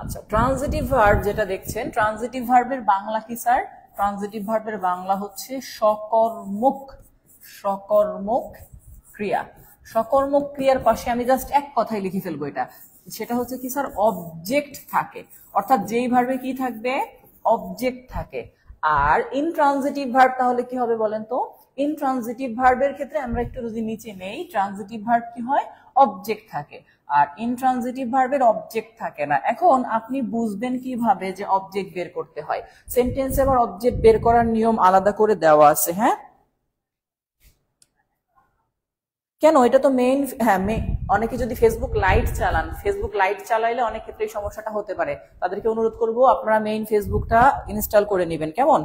আচ্ছা, ট্রানজিটিভ ভার্ব যেটা দেখছেন, ট্রানজিটিভ ভার্বের বাংলা কি স্যার? ট্রানজিটিভ ভার্বের বাংলা হচ্ছে সকর্মক, সকর্মক ক্রিয়া। সকর্মক ক্রিয়ার পাশে আমি জাস্ট এক কথায় লিখে ফেলবো এটা, সেটা হচ্ছে কি স্যার? অবজেক্ট থাকে, অর্থাৎ যেই ভার্বে কি থাকবে? অবজেক্ট থাকে। আর ইনট্রানজিটিভ ভার্ব তাহলে কি হবে বলেন তো? ইনট্রানজিটিভ ভার্বের ক্ষেত্রে আমরা একটু যদি নিচে নেই, ট্রানজিটিভ ভার্ব কি হয়? অবজেক্ট থাকে, আর ইনট্রানজিটিভ ভার্বের অবজেক্ট থাকে না। এখন আপনি বুঝবেন কিভাবে যে অবজেক্ট বের করতে হয়? সেন্টেন্সে আবার অবজেক্ট বের করার নিয়ম আলাদা করে দেওয়া আছে। হ্যাঁ, কেন? এটা তো মেইন। হ্যাঁ, অনেকে যদি ফেসবুক লাইট চালান, ফেসবুক লাইট চালাইলে অনেক ক্ষেত্রে এই সমস্যাটা হতে পারে। তাদেরকে অনুরোধ করব আপনারা মেইন ফেসবুকটা ইনস্টল করে নেবেন, কেমন?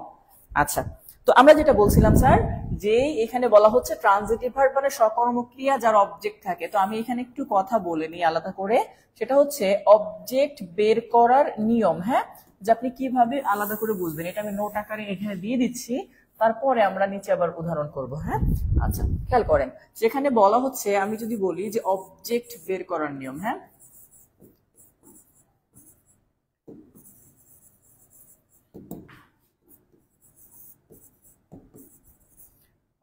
আচ্ছা, তো আমরা যেটা বলছিলাম স্যার, যে এখানে বলা হচ্ছে ট্রানজিটিভ ভার্ব মানে সকর্মক্রিয়া যার অবজেক্ট থাকে। তো আমি এখানে একটু কথা বলে নিই আলাদা করে, সেটা হচ্ছে অবজেক্ট বের করার নিয়ম। হ্যাঁ, যে আপনি কিভাবে আলাদা করে বুঝবেন, এটা আমি নোট আকারে এখানে দিয়ে দিচ্ছি, তারপরে আমরা নিচে আবার উদাহরণ করব। হ্যাঁ, আচ্ছা খেয়াল করেন, সেখানে বলা হচ্ছে, আমি যদি বলি যে অবজেক্ট বের করার নিয়ম। হ্যাঁ,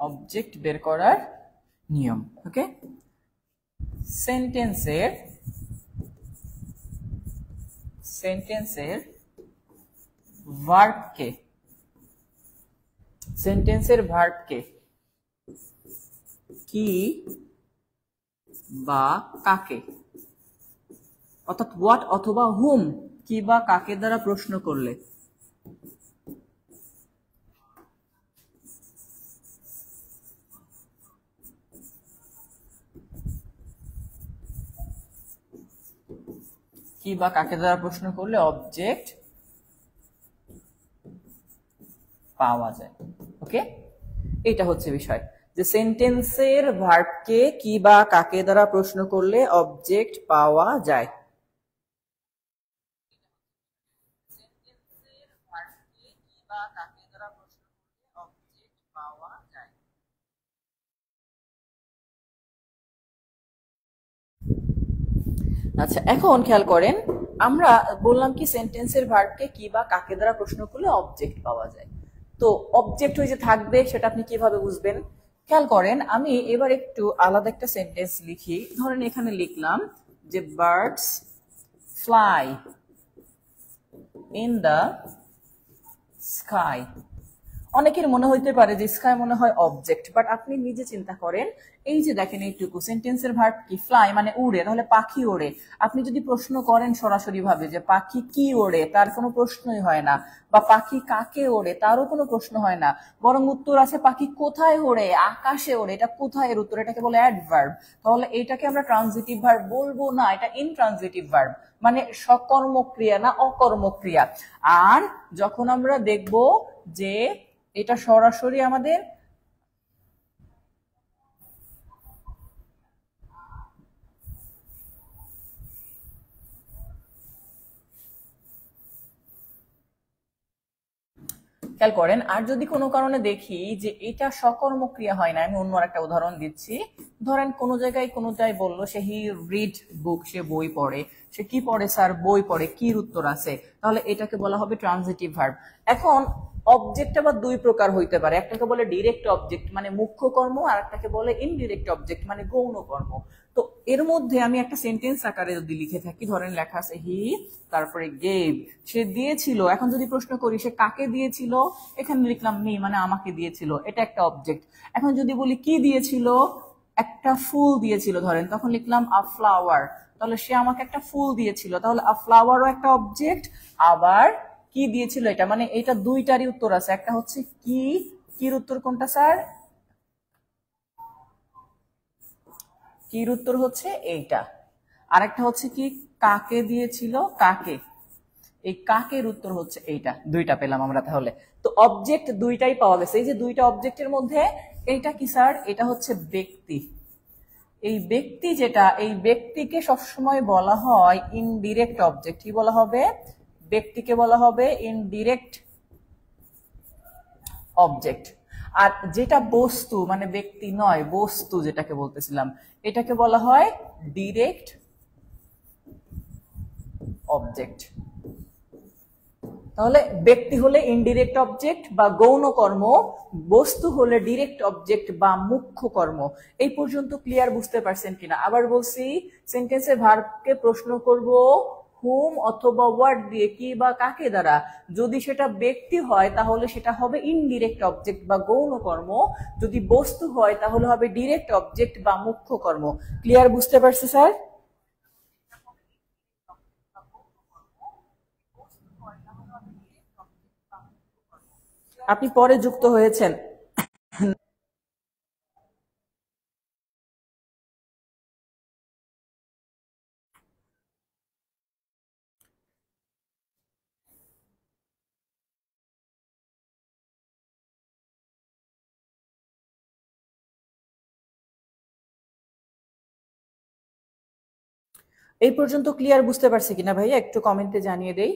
অবজেক্ট বের করার নিয়ম। ওকে, সেন্টেন্সের ভার্বকে কি বা কাকে, অর্থাৎ হোয়াট অথবা হুম, কি বা কাকে দ্বারা প্রশ্ন করলে অবজেক্ট পাওয়া যায়। ওকে, এটা হচ্ছে বিষয়, যে সেন্টেন্সের ভার্বকে কি বা কাকে দ্বারা প্রশ্ন করলে অবজেক্ট পাওয়া যায়। আচ্ছা, এখন খেয়াল করেন, আমরা বললাম কি সেন্টেন্সের ভার্বকে কি বা কাকে দ্বারা প্রশ্ন করলে অবজেক্ট পাওয়া যায়। তো অবজেক্ট হয়ে যে থাকবে সেটা আপনি কিভাবে বুঝবেন? খেয়াল করেন, আমি এবার একটু আলাদা একটা সেন্টেন্স লিখি। ধরেন এখানে লিখলাম যে birds fly in the sky. অনেকের মনে হইতে পারে যে স্কাই মনে হয় অবজেক্ট, বাট আপনি নিজে চিন্তা করেন, এই যে দেখেন এইটুকু সেন্টেন্সের ভার্ব কি, ফ্লাই মানে উড়ে, তাহলে পাখি ওড়ে। আপনি যদি প্রশ্ন করেন সরাসরি ভাবে যে পাখি কি ওড়ে, তার কোনো প্রশ্নই হয় না, বা পাখি কাকে ওড়ে তারও কোনো প্রশ্ন হয় না, বরং উত্তর আছে পাখি কোথায় ওড়ে, আকাশে ওড়ে। এটা কোথায় এর উত্তর, এটাকে বলে অ্যাডভার্ব। তাহলে এইটাকে আমরা ট্রানজিটিভ ভার্ব বলবো না, এটা ইনট্রানজিটিভ ভার্ব, মানে সকর্মক্রিয়া না অকর্মক্রিয়া। আর যখন আমরা দেখব যে এটা সরাসরি আমাদের খেয়াল করেন, আর যদি কোনো কারণে দেখি যে এটা সকর্মক্রিয়া হয় না, আমি অন্য একটা উদাহরণ দিচ্ছি। ধরেন কোনো জায়গায় বললো সে হি রিড বুক, সে বই পড়ে। সে কি পড়ে স্যার? বই পড়ে। কির উত্তর আছে, তাহলে এটাকে বলা হবে ট্রানজিটিভ ভার্ব। এখন অবজেক্ট আবার দুই প্রকার হইতে পারে, একটাকে বলে ডিরেক্ট অবজেক্ট মানে মুখ্য কর্ম, আর একটাকে বলে ইনডিরেক্ট অবজেক্ট মানে গৌণ কর্ম। তো এর মধ্যে আমি একটা সেন্টেন্স আকারে যদি লিখে থাকি, ধরেন লেখা আছে হি, তারপরে গেভ, সে দিয়েছিল। এখন যদি প্রশ্ন করি সে কাকে দিয়েছিল, এখানে লিখলাম মি মানে আমাকে দিয়েছিল, এটা একটা অবজেক্ট। এখন যদি বলি কি দিয়েছিল, একটা ফুল দিয়েছিল ধরেন, তখন লিখলাম আ ফ্লাওয়ার, তাহলে সে আমাকে একটা ফুল দিয়েছিল, তাহলে আ ফ্লাওয়ারও একটা অবজেক্ট, আবার কি দিয়েছিল এটা, মানে এটা দুইটারই উত্তর আছে। একটা হচ্ছে কি, কির উত্তর কোনটা স্যার? কির উত্তর হচ্ছে এইটা। আরেকটা হচ্ছে কি, কাকে দিয়েছিল, কাকে, এই কাকের উত্তর হচ্ছে এইটা। দুইটা পেলাম আমরা তাহলে। তো অবজেক্ট দুইটাই পাওয়া গেছে। এই যে দুইটা অবজেক্টের মধ্যে এইটা কি স্যার? এটা হচ্ছে ব্যক্তি। এই ব্যক্তি যেটা, এই ব্যক্তিকে সবসময় বলা হয় ইনডিরেক্ট অবজেক্ট। কি বলা হবে? ব্যক্তিকে বলা হবে ইনডিরেক্ট অবজেক্ট। আর যেটা বস্তু মানে ব্যক্তি নয়, বস্তু যেটাকে বলতেছিলাম, এটাকে বলা হয় ডিরেক্ট অবজেক্ট। তাহলে ব্যক্তি হলে ইনডিরেক্ট অবজেক্ট বা গৌণ কর্ম, বস্তু হলে ডিরেক্ট অবজেক্ট বা মুখ্য কর্ম। এই পর্যন্ত ক্লিয়ার? বুঝতে পারছেন কিনা? আবার বলছি, সেন্টেন্সের ভার্বকে প্রশ্ন করব হুম অথবা হোয়াট দিয়ে, কি বা কাকে দ্বারা। যদি সেটা ব্যক্তি হয় তাহলে সেটা হবে ইনডিরেক্ট অবজেক্ট বা গৌণ কর্ম, যদি বস্তু হয় তাহলে হবে ডিরেক্ট অবজেক্ট বা মুখ্য কর্ম। ক্লিয়ার? বুঝতে পারছি স্যার? আপনি পরে যুক্ত হয়েছেন। এই পর্যন্ত ক্লিয়ার বুঝতে পারছি কিনা ভাইয়া একটু কমেন্টে জানিয়ে দেই।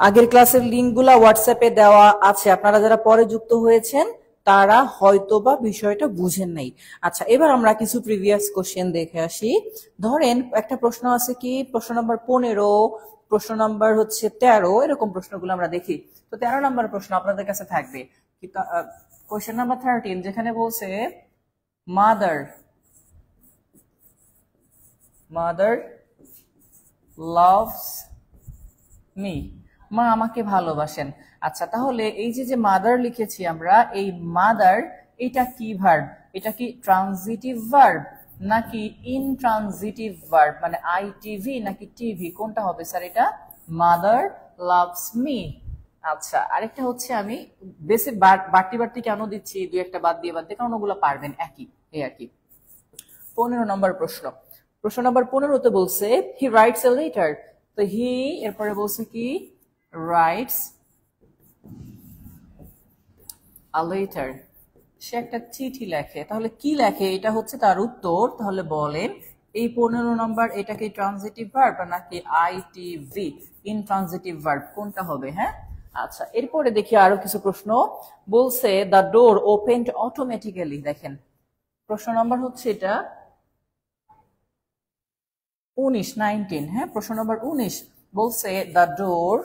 আগের ক্লাসের লিঙ্কগুলা হোয়াটসঅ্যাপে দেওয়া আছে, আপনারা যারা পরে যুক্ত হয়েছেন তারা হয়তোবা বিষয়টা বুঝেন নাই। আচ্ছা, এবার আমরা কিছু প্রিভিয়াস কোশ্চেন দেখে আসি। ধরেন একটা প্রশ্ন আছে কি, প্রশ্ন নম্বর 15, প্রশ্ন নম্বর হচ্ছে 13, এরকম প্রশ্নগুলো আমরা দেখি। তো 13 নম্বর প্রশ্ন আপনাদের কাছে থাকবে, কোশ্চেন নাম্বার 13, যেখানে বলছে মাদার লাভস মি, মা আমাকে ভালোবাসেন। আচ্ছা, তাহলে এই যে মাদার লিখেছি আমরা, এই মাদার এটা কি ভার্ব? এটা কি ট্রানজিটিভ ভার্ব নাকি ইনট্রানজিটিভ ভার্ব, মানে আইটিভি নাকি টিভি, কোনটা হবে স্যার? এটা মাদার লাভস মি। আচ্ছা, আরেকটা হচ্ছে আমি বেসে বাড়তি কেন দিচ্ছি, দুই একটা বাদ দিয়ে কারণ ওগুলো পারবেন একই, এই আর কি। 15 নম্বর প্রশ্ন নম্বর 15তে বলছে হি রাইটস এ লেটার। তো হি এরপরে বলছে কি, রাইটস আ লেটার, সে একটা চিঠি লেখে। তাহলে কি লেখে, এটা হচ্ছে তার উত্তর। তাহলে বলেন এই 15 নম্বর এটা কি ট্রানজিটিভ ভার্ব নাকি আইটিভি ইনট্রানজিটিভ ভার্ব, কোনটা হবে? হ্যাঁ, আচ্ছা, এরপরে দেখি আরো কিছু প্রশ্ন। বলছে দ্য ডোর ওপেনড অটোমেটিক্যালি। দেখেন প্রশ্ন নম্বর হচ্ছে এটা 19, হ্যাঁ, প্রশ্ন নম্বর 19 বলছে দ্য ডোর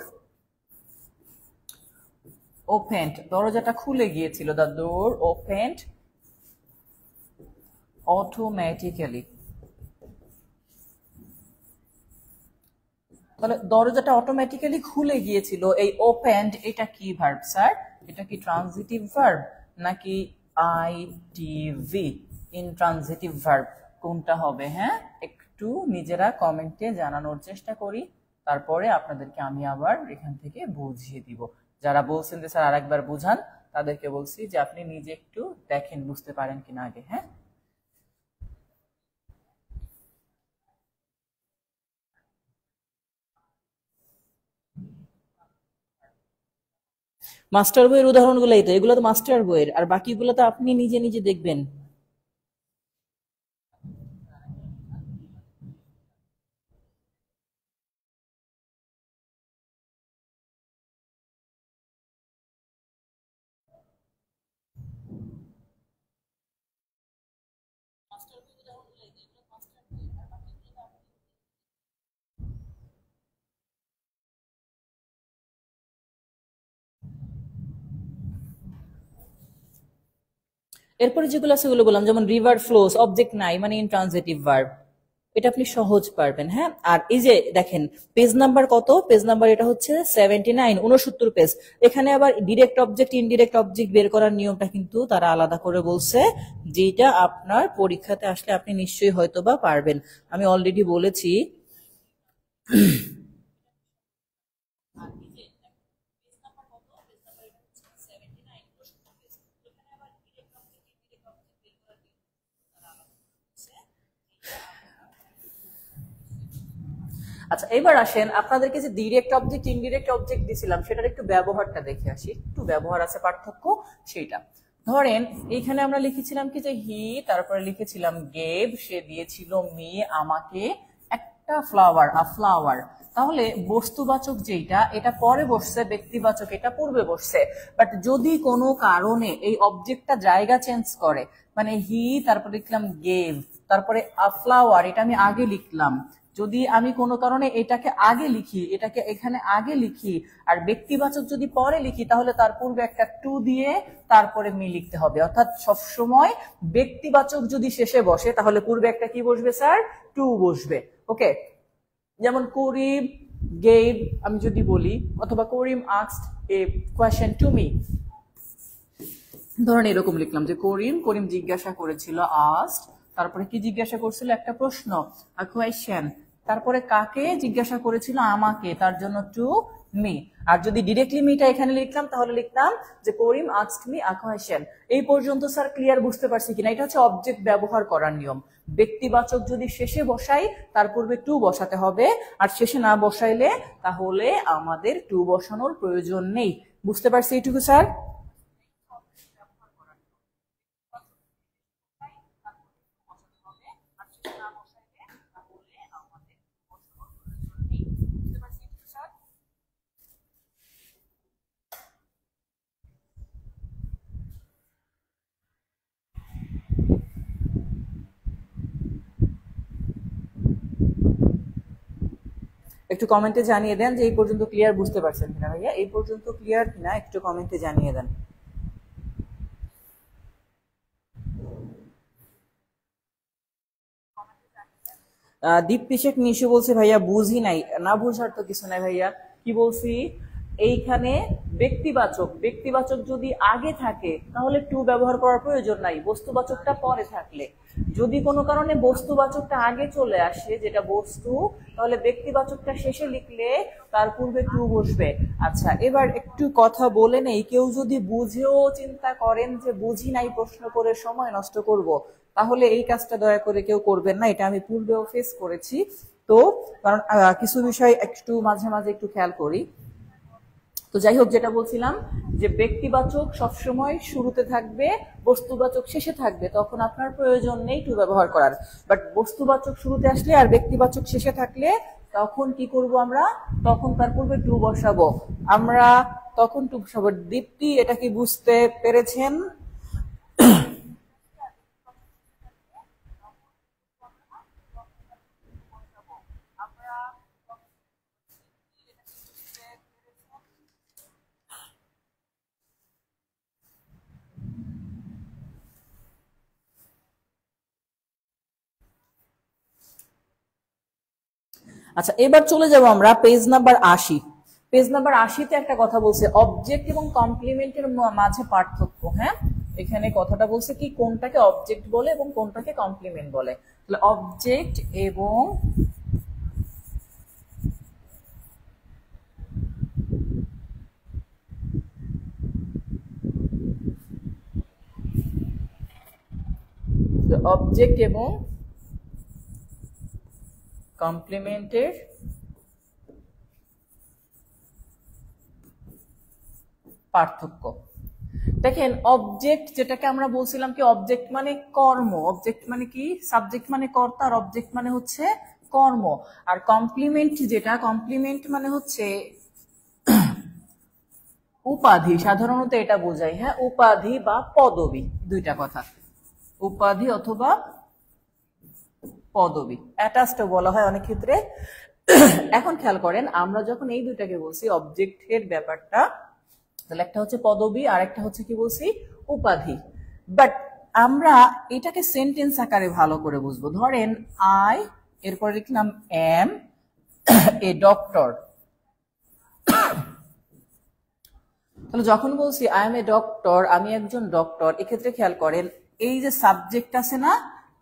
ওপেন্ড, দরজাটা খুলে গিয়েছিল। The door opened automatically. তাহলে দরজাটা অটোমেটিক্যালি খুলে গিয়েছিল, এই ওপেন্ড এটা কি ভার্ব স্যার? এটা কি ট্রানজিটিভ ভার্ব নাকি আইটিভি ইনট্রানজিটিভ ভার্ব, কোনটা হবে? হ্যাঁ, একটু নিজেরা কমেন্টে জানানোর চেষ্টা করি, তারপরে আপনাদেরকে আমি আবার এখান থেকে বুঝিয়ে দিব। যারা বলছেন যে স্যার আরেকবার বুঝান, তাদেরকে বলছি যে আপনি নিজে একটু দেখেন বুঝতে পারেন কিনা আগে। হ্যাঁ, মাস্টার বইয়ের উদাহরণগুলাই তো, এগুলো তো মাস্টার বইয়ের, আর বাকিগুলো তো আপনি নিজে নিজে দেখবেন। এরপরে যেগুলো আছে সেগুলো বললাম, যেমন রিভার ফ্লোস, অবজেক্ট নাই মানে ইনট্রানজিটিভ ভার্ব, এটা আপনি সহজ পারবেন। হ্যাঁ, আর এই যে দেখেন পেজ নাম্বার কত, পেজ নাম্বার এটা হচ্ছে 79, 69 পেজ। এখানে আবার ডিরেক্ট অবজেক্ট ইনডিরেক্ট অবজেক্ট বের করার নিয়মটা কিন্তু তারা আলাদা করে বলছে, যেটা আপনার পরীক্ষাতে আসলে আপনি নিশ্চয়ই হয়তোবা পারবেন। আমি অলরেডি বলেছি। আচ্ছা, এবার আসেন আপনাদেরকে যে ডিরেক্ট অবজেক্ট ইনডিরেক্ট অবজেক্ট দিছিলাম সেটার একটু ব্যবহারটা দেখে আসি, একটু ব্যবহার আছে পার্থক্য সেইটা। ধরেন এইখানে আমরা লিখেছিলাম কি যে হি, তারপরে লিখেছিলাম গেভ, সে দিয়েছিল মি আমাকে একটা ফ্লাওয়ার, আ ফ্লাওয়ার। তাহলে বস্তুবাচক যেটা এটা পরে বসছে, ব্যক্তিবাচক এটা পূর্বে বসছে। বাট যদি কোনো কারণে এই অবজেক্টটা জায়গা চেঞ্জ করে, মানে হি, তারপরে লিখলাম গেভ, তারপরে আ ফ্লাওয়ার, এটা আমি আগে লিখলাম। যদি আমি কোনো কারণে এটাকে আগে লিখি, এটাকে এখানে আগে লিখি, আর ব্যক্তিবাচক যদি পরে লিখি, তাহলে তার পূর্বে একটা টু দিয়ে তারপরে মি লিখতে হবে। অর্থাৎ সবসময় ব্যক্তিবাচক যদি শেষে বসে, তাহলে পূর্বে একটা কি বসবে স্যার? টু বসবে। ওকে, যেমন করিম গেভ আমি যদি বলি, অথবা Karim asked a question to me, ধরেন এরকম লিখলাম যে করিম জিজ্ঞাসা করেছিল, আস্কড, তারপরে কি জিজ্ঞাসা করছিল? একটা প্রশ্ন, আ কোয়েশ্চেন, তারপরে কাকে জিজ্ঞাসা করেছিল? আমাকে, তার জন্য টু মি। আর যদি ডিরেক্টলি মিটা এখানে লিখতাম, তাহলে লিখতাম যে করিম আস্কড মি আ কোয়েশ্চেন। এই পর্যন্ত স্যার ক্লিয়ার বুঝতে পারছি কিনা? এটা হচ্ছে অবজেক্ট ব্যবহার করার নিয়ম। ব্যক্তিবাচক যদি শেষে বসাই, তার পূর্বে টু বসাতে হবে, আর শেষে না বসাইলে তাহলে আমাদের টু বসানোর প্রয়োজন নেই। বুঝতে পারছি এইটুকু স্যার? একটু কমেন্টে জানিয়ে দেন যে এই পর্যন্ত ক্লিয়ার বুঝতে পারছেন কিনা ভাইয়া, এই পর্যন্ত ক্লিয়ার কিনা একটু কমেন্টে জানিয়ে দেন। দীপ্তি শেখ নিশু বলছে ভাইয়া বুঝি নাই। না বুঝার তো কিছু নাই ভাইয়া, কি বলছি? এইখানে ব্যক্তিবাচক যদি আগে থাকে তাহলে টু ব্যবহার করার প্রয়োজন নাই, বস্তুবাচকটা পরে থাকলে। যদি কোনো কারণে বস্তুবাচকটা আগে চলে আসে, যেটা বস্তু, তাহলে ব্যক্তিবাচকটা শেষে লিখলে তার পূর্বে টু বসবে। আচ্ছা, এবার একটু কথা বলে নেই, কেউ যদি বুঝেও চিন্তা করেন যে বুঝি নাই প্রশ্ন করে সময় নষ্ট করব, তাহলে এই কাজটা দয়া করে কেউ করবেন না। এটা আমি পূর্বেও ফেস করেছি। তো কারণ কিছু বিষয় একটু মাঝে মাঝে একটু খেয়াল করি। তো যাই হোক, যেটা বলছিলাম যে ব্যক্তিবাচক সবসময় শুরুতে থাকবে, বস্তুবাচক শেষে থাকবে, তখন আপনার প্রয়োজন নেই টু ব্যবহার করার। বাট বস্তুবাচক শুরুতে আসলে আর ব্যক্তিবাচক শেষে থাকলে তখন কি করব আমরা? তখন তার পূর্বে টু বসাবো আমরা, তখন টু বসাবো। দীপ্তি, এটা কি বুঝতে পেরেছেন? আচ্ছা, এবার চলে যাব আমরা পেজ নাম্বার 80। পেজ নাম্বার 80-তে একটা কথা বলছে, অবজেক্ট এবং কমপ্লিমেন্টের মাঝে পার্থক্য। হ্যাঁ, এখানে কথাটা বলছে কি, কোনটাকে অবজেক্ট বলে এবং কোনটাকে কমপ্লিমেন্ট বলে। তাহলে অবজেক্ট এবং অবজেক্ট এবং কমপ্লিমেন্টের পার্থক্য। দেখেন, অবজেক্ট যেটাকে আমরা বলছিলাম কি, অবজেক্ট মানে কর্ম, অবজেক্ট মানে কি, সাবজেক্ট মানে কর্তা, আর অবজেক্ট মানে হচ্ছে কর্ম। আর কমপ্লিমেন্ট যেটা, কমপ্লিমেন্ট মানে হচ্ছে উপাধি, সাধারণত এটা বোঝায়। হ্যাঁ, উপাধি বা পদবি, দুইটা কথা, উপাধি অথবা পদবি, অ্যাটাচড বলা হয় অনেক ক্ষেত্রে। এখন খেয়াল করেন, আমরা যখন এই দুইটাকে বলছি অবজেক্টের ব্যাপারটা, তাহলে একটা হচ্ছে পদবি আর একটা হচ্ছে কি বলছি, উপাধি। বাট আমরা এটাকে সেন্টেন্স আকারে ভালো করে বুঝবো। ধরেন আই, এরপরে লিখলাম এম এ ডক্টর। তাহলে যখন বলছি আই এম এ ডক্টর, আমি একজন ডক্টর, এক্ষেত্রে খেয়াল করেন এই যে সাবজেক্ট আছে না,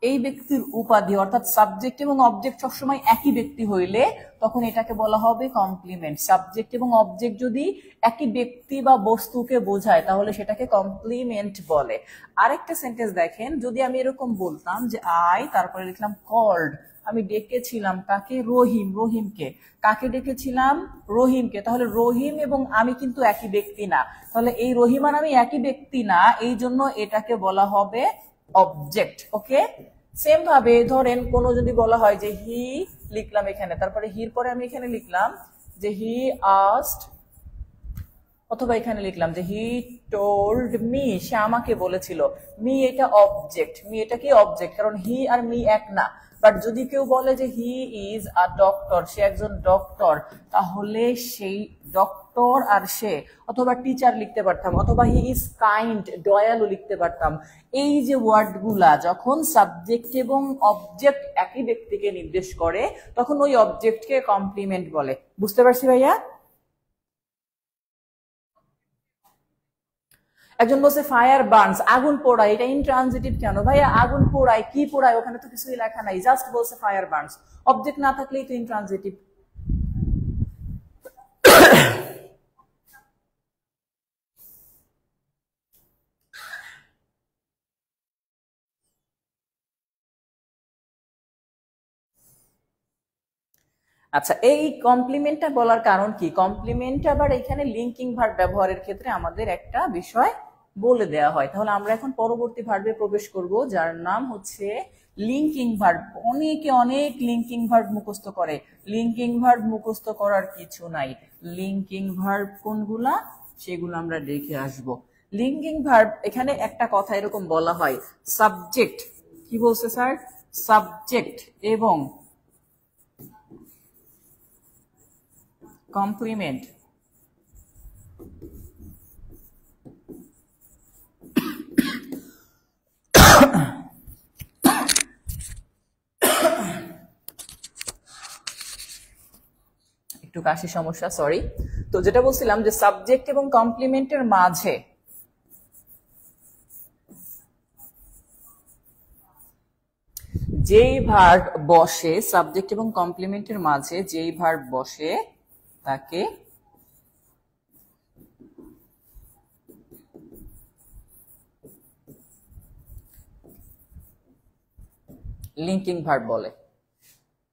এই ব্যক্তির উপাধি, অর্থাৎ সাবজেক্ট এবং অবজেক্ট সবসময় একই ব্যক্তি হইলে তখন এটাকে বলা হবে কমপ্লিমেন্ট। সাবজেক্ট এবং অবজেক্ট যদি একই ব্যক্তি বা বস্তুকে বোঝায় তাহলে সেটাকে কমপ্লিমেন্ট বলে। আরেকটা সেন্টেন্স দেখেন, যদি আমি এরকম বলতাম যে আই, তারপরে লিখলাম কল্ড, আমি ডেকেছিলাম কাকে? রহিমকে। কাকে ডেকেছিলাম? রহিমকে। তাহলে রহিম এবং আমি কিন্তু একই ব্যক্তি না, তাহলে এই রহিম আর আমি একই ব্যক্তি না, এই জন্য এটাকে বলা হবে অবজেক্ট। ওকে, সেম ভাবে ধরেন কোন যদি বলা হয় যে হি, লিখলাম এখানে, তারপরে হির পরে আমি এখানে লিখলাম যে হি আস্কড অথবা এখানে লিখলাম যে হি টোল্ড মি, সে আমাকে বলেছিল। মি এটা অবজেক্ট, মি এটা কি অবজেক্ট, কারণ হি আর মি এক না। বাট যদি কেউ বলে যে হি ইজ আ ডক্টর, সে একজন ডক্টর, তাহলে সেই ডক্টর আর সে, অথবা টিচার লিখতে পারতাম, অথবা হি ইজ কাইন্ড, দয়ালু লিখতে পারতাম। এই যে ওয়ার্ডগুলা যখন সাবজেক্ট এবং অবজেক্ট একই ব্যক্তিকে নির্দেশ করে, তখন ওই অবজেক্টকে কমপ্লিমেন্ট বলে। বুঝতে পারছি ভাইয়া? একজন বলছে ফায়ার বার্নস, আগুন পোড়ায়, এটা ইনট্রানজিটিভ কেন ভাইয়া? আগুন পোড়ায়, কি পোড়ায়? ওখানে তো কিছুই লেখা নাই, জাস্ট বলছে ফায়ার বার্নস। অবজেক্ট না থাকলেই তো ইনট্রানজিটিভ। আচ্ছা, এই কমপ্লিমেন্টটা বলার কারণ কি? কমপ্লিমেন্ট আবার এখানে লিঙ্কিং ভার্ব ব্যবহারের ক্ষেত্রে আমাদের একটা বিষয় বলে দেওয়া হয়। তাহলে আমরা এখন পরবর্তী ভার্বে প্রবেশ করব, যার নাম হচ্ছে লিঙ্কিং ভার্ব। অনেকে অনেক লিঙ্কিং ভার্ব মুখস্থ করে, লিঙ্কিং ভার্ব মুখস্থ করার কিছু নাই। লিঙ্কিং ভার্ব কোনগুলা সেগুলো আমরা দেখে আসব। লিঙ্কিং ভার্ব, এখানে একটা কথা এরকম বলা হয়, সাবজেক্ট, কি বলছে স্যার? সাবজেক্ট এবং কমপ্লিমেন্ট একটু কাশি সমস্যা, সরি। তো যেটা বলছিলাম যে সাবজেক্ট এবং কমপ্লিমেন্টের মাঝে যেই ভার্ব বসে, সাবজেক্ট এবং কমপ্লিমেন্টের মাঝে যেই ভার্ব বসে তাকে লিঙ্কিং ভার্ব বলে।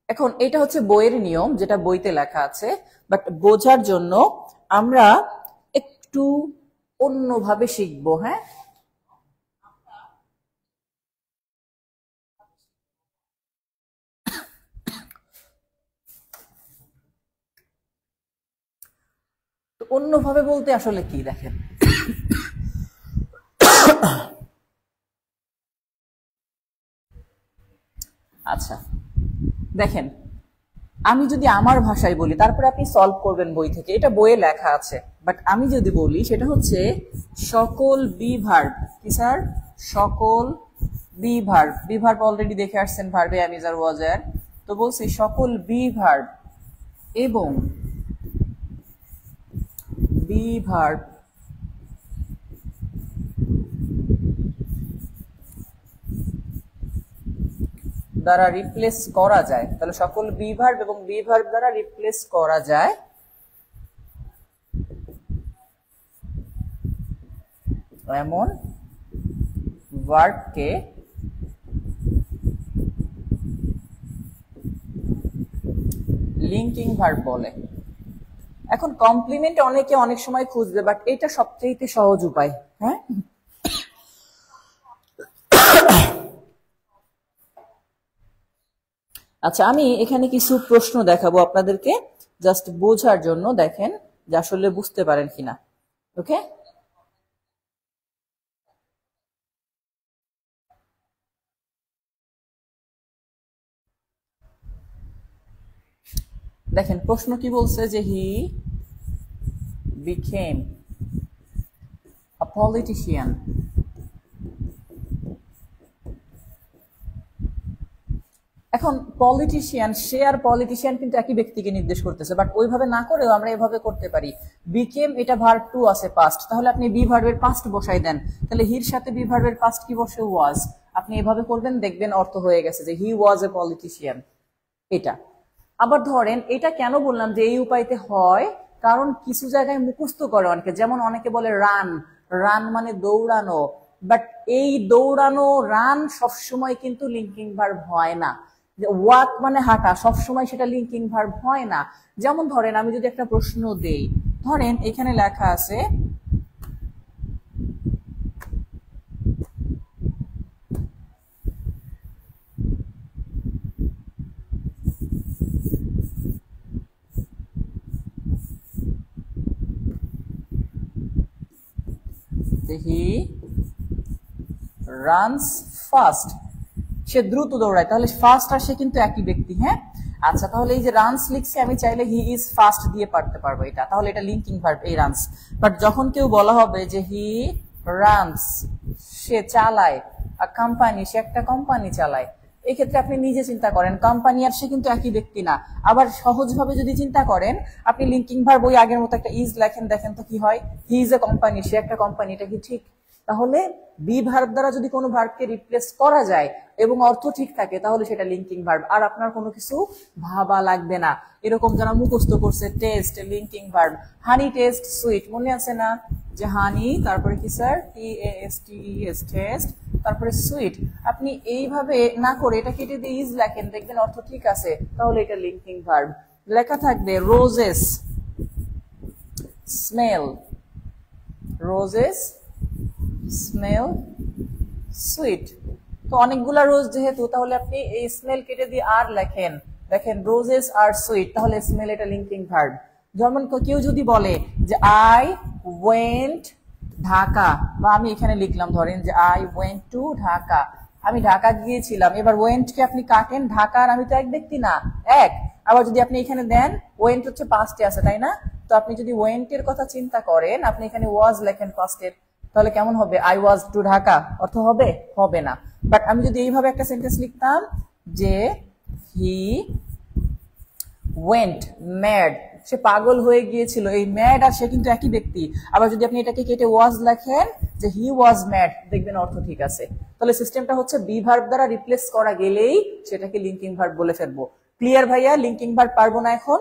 এখন এটা হচ্ছে বইয়ের নিয়ম, যেটা বইতে লেখা আছে, বাট বোঝার জন্য আমরা একটু অন্যভাবে শিখবো। হ্যাঁ, তো অন্যভাবে বলতে আসলে কি দেখেন, আচ্ছা দেখেন, আমি যদি আমার ভাষায় বলি, তারপরে আপনি সলভ করবেন বই থেকে, এটা বইয়ে লেখা আছে। বাট আমি যদি বলি, সেটা হচ্ছে সকল বি ভার্ব, কি স্যার? সকল be verb, be verb already দেখে আসছেন, ভার্বে এম ইজ আর ওয়াজ আর। তো বলছি সকল বি ভার্ব এবং বি ভার্ব দ্বারা রিপ্লেস করা যায়। তাহলে সকল বি ভার্ব এবং বি ভার্ব দ্বারা রিপ্লেস করা যায় এমন ভার্বকে লিঙ্কিং ভার্ব বলে। এখন কমপ্লিমেন্ট অনেকে অনেক সময় খুঁজবে, বাট এটা সবচেয়ে সহজ উপায়। হ্যাঁ, আচ্ছা, আমি এখানে কিছু প্রশ্ন দেখাবো আপনাদেরকে, জাস্ট বোঝার জন্য, দেখেন যে আসলে বুঝতে পারেন কিনা। ওকে, দেখেন প্রশ্ন কি বলছে, যে হি বিকেম আ পলিটিশিয়ান। এখন পলিটিশিয়ান, সে আর পলিটিশিয়ান কিন্তু একই ব্যক্তিকে নির্দেশ করতেছে, বাট ওইভাবে না করেও আমরা এভাবে করতে পারি। বিকেম এটা ভার্ব টু আছে পাস্ট, তাহলে আপনি বি ভার্বের পাস্ট বসাই দেন, তাহলে হির সাথে বি ভার্বের পাস্ট কি বসে? ওয়াজ। আপনি এভাবে করবেন, দেখবেন অর্থ হয়ে গেছে যে হি ওয়াজ এ পলিটিশিয়ান। এটা আবার ধরেন, এটা কেন বললাম যে এই উপায়তে হয়, কারণ কিছু জায়গায় মুখস্থ করে অনেকে, যেমন অনেকে বলে রান, রান মানে দৌড়ানো, বাট এই দৌড়ানো, রান সবসময় কিন্তু লিঙ্কিং ভার্ব হয় না। ওয়াক মানে হাঁটা, সবসময় সেটা লিঙ্কিং ভার্ব হয় না। যেমন ধরেন, আমি যদি একটা প্রশ্ন দেই, ধরেন এখানে লেখা আছে যে হি রানস ফাস্ট, সে দ্রুত দৌড়ায়, তাহলে ফাস্ট আর সে কিন্তু একই ব্যক্তি। হ্যাঁ, আচ্ছা, তাহলে এই যে রানস লিখছি আমি চাইলে হি ইজ ফাস্ট দিয়ে পারতে পারবো এটা, তাহলে এটা লিঙ্কিং ভার্ব এই রানস। বাট যখন কেউ বলা হবে যে হি রানস, সে চালায়, আর কোম্পানি, সে একটা কোম্পানি চালায়, এই ক্ষেত্রে আপনি নিজে চিন্তা করেন কোম্পানি আর সে কিন্তু একই ব্যক্তি না। আবার সহজভাবে যদি চিন্তা করেন, আপনি লিঙ্কিং ভার্ব ওই আগের মতো একটা ইজ লেখেন, দেখেন তো কি হয়, হি ইজ এ কোম্পানি, সে একটা কোম্পানি, এটা কি ঠিক? তাহলে বি ভার্ব দ্বারা যদি কোনো ভার্বকে রিপ্লেস করা যায় এবং অর্থ ঠিক থাকে, তাহলে সেটা লিঙ্কিং ভার্ব, আর আপনার কোনো কিছু ভাবা লাগবে না। এরকম যারা মুখস্থ করছে, test linking verb, honey taste sweet, মনে আছে না যে হানি, তারপরে কি স্যার, TASTES টেস্ট, তারপরে সুইট। আপনি এইভাবে না করে এটা কেটে দিয়ে ইজ লেখেন, দেখবেন অর্থ ঠিক আছে, তাহলে এটা লিঙ্কিং ভার্ব। লেখা থাকবে roses smell, roses smell sweet. তো অনেকগুলা রোজ যেহেতু, তাহলে আপনি এই স্মেল কেটে দিয়ে আর লেখেন, দেখেন রোজেস আর সুইট, তাহলে স্মেল এটা লিঙ্কিং ভার্ব। যেমন কেউ যদি বলে যে আই ওয়েন্ট ঢাকা, বা আমি এখানে লিখলাম ধরেন যে আই ওয়েন্ট টু ঢাকা, আমি ঢাকা গিয়েছিলাম। এবার ওয়েন্ট কে আপনি কাটেন, ঢাকা আর আমি তো এক ব্যক্তি না, এক। আবার যদি আপনি এখানে দেন, ওয়েন্ট হচ্ছে পাস্টে আছে, তাই না? তো আপনি যদি ওয়েন্ট এর কথা চিন্তা করেন, আপনি এখানে ওয়াজ লেখেন পাস্টের, তাহলে কেমন হবে? আই ওয়াজ টু ঢাকা, অর্থ হবে? হবে না। বাট আমি যদি এইভাবে একটা সেন্টেন্স লিখতাম যে হি ওয়েন্ট ম্যাড, সে পাগল হয়ে গিয়েছিল, এই ম্যাড আর সে কিন্তু একই ব্যক্তি। আবার যদি আপনি এটাকে কেটে ওয়াজ লেখেন যে হি ওয়াজ ম্যাড, দেখবেন অর্থ ঠিক আছে। তাহলে সিস্টেমটা হচ্ছে বি ভার্ব দ্বারা রিপ্লেস করা গেলেই সেটাকে লিঙ্কিং ভার্ব বলে ফেলবো। ক্লিয়ার ভাইয়া? লিঙ্কিং ভার্ব পারবো না এখন?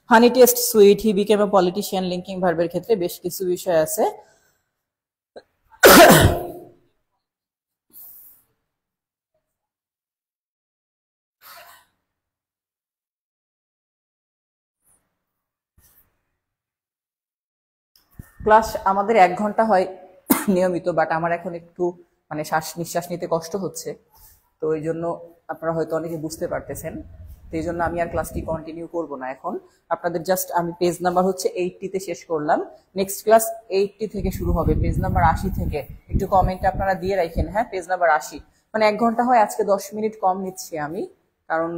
Honey taste sweet, he became A politician, linking ভার্বের ক্ষেত্রে বেশ কিছু বিষয় আছে। ক্লাস আমাদের 1 ঘন্টা হয় নিয়মিত, বাট আমার এখন একটু মানে শ্বাস নিঃশ্বাস নিতে কষ্ট হচ্ছে, তো এই জন্য আপনারা হয়তো অনেকে বুঝতে পারতেছেন। তো এই জন্য আমি আর ক্লাসটি কন্টিনিউ করব না এখন। আপনাদের জাস্ট আমি পেজ নাম্বার হচ্ছে 80-তে শেষ করলাম, নেক্সট ক্লাস 80 থেকে শুরু হবে, পেজ নাম্বার 80 থেকে। একটু কমেন্টে আপনারা দিয়ে রাখেন, হ্যাঁ, পেজ নাম্বার 80। মানে 1 ঘন্টা হয়, আজকে 10 মিনিট কম নিচ্ছি আমি, কারণ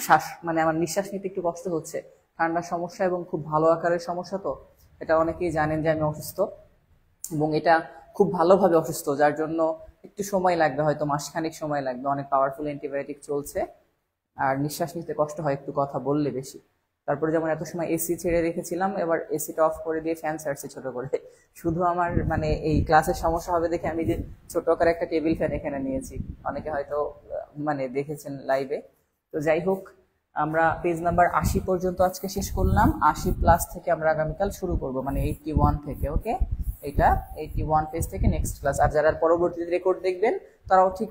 শ্বাস মানে আমার নিঃশ্বাস নিতে একটু কষ্ট হচ্ছে, ঠান্ডার সমস্যা এবং খুব ভালো আকারের সমস্যা। তো এটা অনেকেই জানেন যে আমি অসুস্থ, এবং এটা খুব ভালোভাবে অসুস্থ, যার জন্য একটু সময় লাগবে, হয়তো মাসখানেক সময় লাগবে। অনেক পাওয়ারফুল অ্যান্টিবায়োটিক চলছে, আর নিঃশ্বাস নিতে কষ্ট হয় একটু কথা বললে বেশি। তারপরে যেমন এত সময় এসি ছেড়ে রেখেছিলাম, এবার এসিটা অফ করে দিয়ে ফ্যান ছাড়ছি ছোট করে। শুধু আমার মানে এই ক্লাসের সমস্যা হবে দেখে আমি যে ছোট আকারে একটা টেবিল ফ্যান এখানে নিয়েছি, অনেকে হয়তো মানে দেখেছেন লাইভে। তো যাই হোক, আমরা পেজ নাম্বার 80 পর্যন্ত আজকে শেষ করলাম। 80+ থেকে আমরা আগামীকাল শুরু করব, মানে 81 থেকে। ওকে, এটা 81 পেজ থেকে নেক্সট ক্লাস। আর যারা পরবর্তীতে রেকর্ড দেখবেন তারাও ঠিক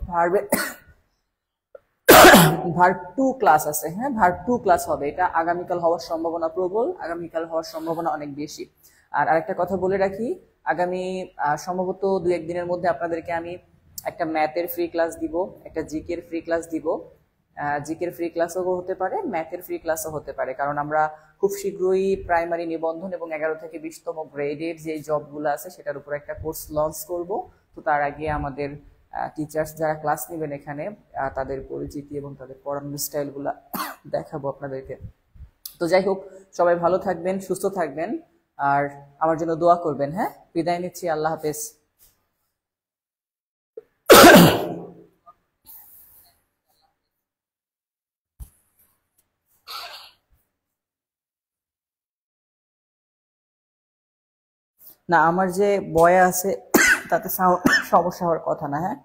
ভার্ব 2 ক্লাস আছে, হ্যাঁ, ভার্ব 2 ক্লাস হবে। এটা আগামীকাল হওয়ার সম্ভাবনা প্রবল, আগামীকাল হওয়ার সম্ভাবনা অনেক বেশি। আর আরেকটা কথা বলে রাখি, আগামী সম্ভবত 2-1 দিনের মধ্যে আপনাদেরকে আমি একটা ম্যাথের ফ্রি ক্লাস দিব, একটা জিকের ফ্রি ক্লাস দিব। জিকের ফ্রি ক্লাসও হতে পারে, ম্যাথের ফ্রি ক্লাসও হতে পারে, কারণ আমরা খুব শীঘ্রই প্রাইমারি নিবন্ধন এবং 11 থেকে 20তম গ্রেডের যে জবগুলো আছে সেটার উপর একটা কোর্স লঞ্চ করব। তো তার আগে আমাদের টিচার্স যারা ক্লাস নেবেন এখানে, তাদের পরিচিতি এবং তাদের পড়ানোর স্টাইলগুলো দেখাবো আপনাদেরকে। তো যাই হোক, সবাই ভালো থাকবেন, সুস্থ থাকবেন, আর আমার জন্য দোয়া করবেন। হ্যাঁ, বিদায় নিচ্ছি, আল্লাহ হাফেজ। না, আমার যে বয়া আছে তাতে সমস্যা হওয়ার কথা না। হ্যাঁ।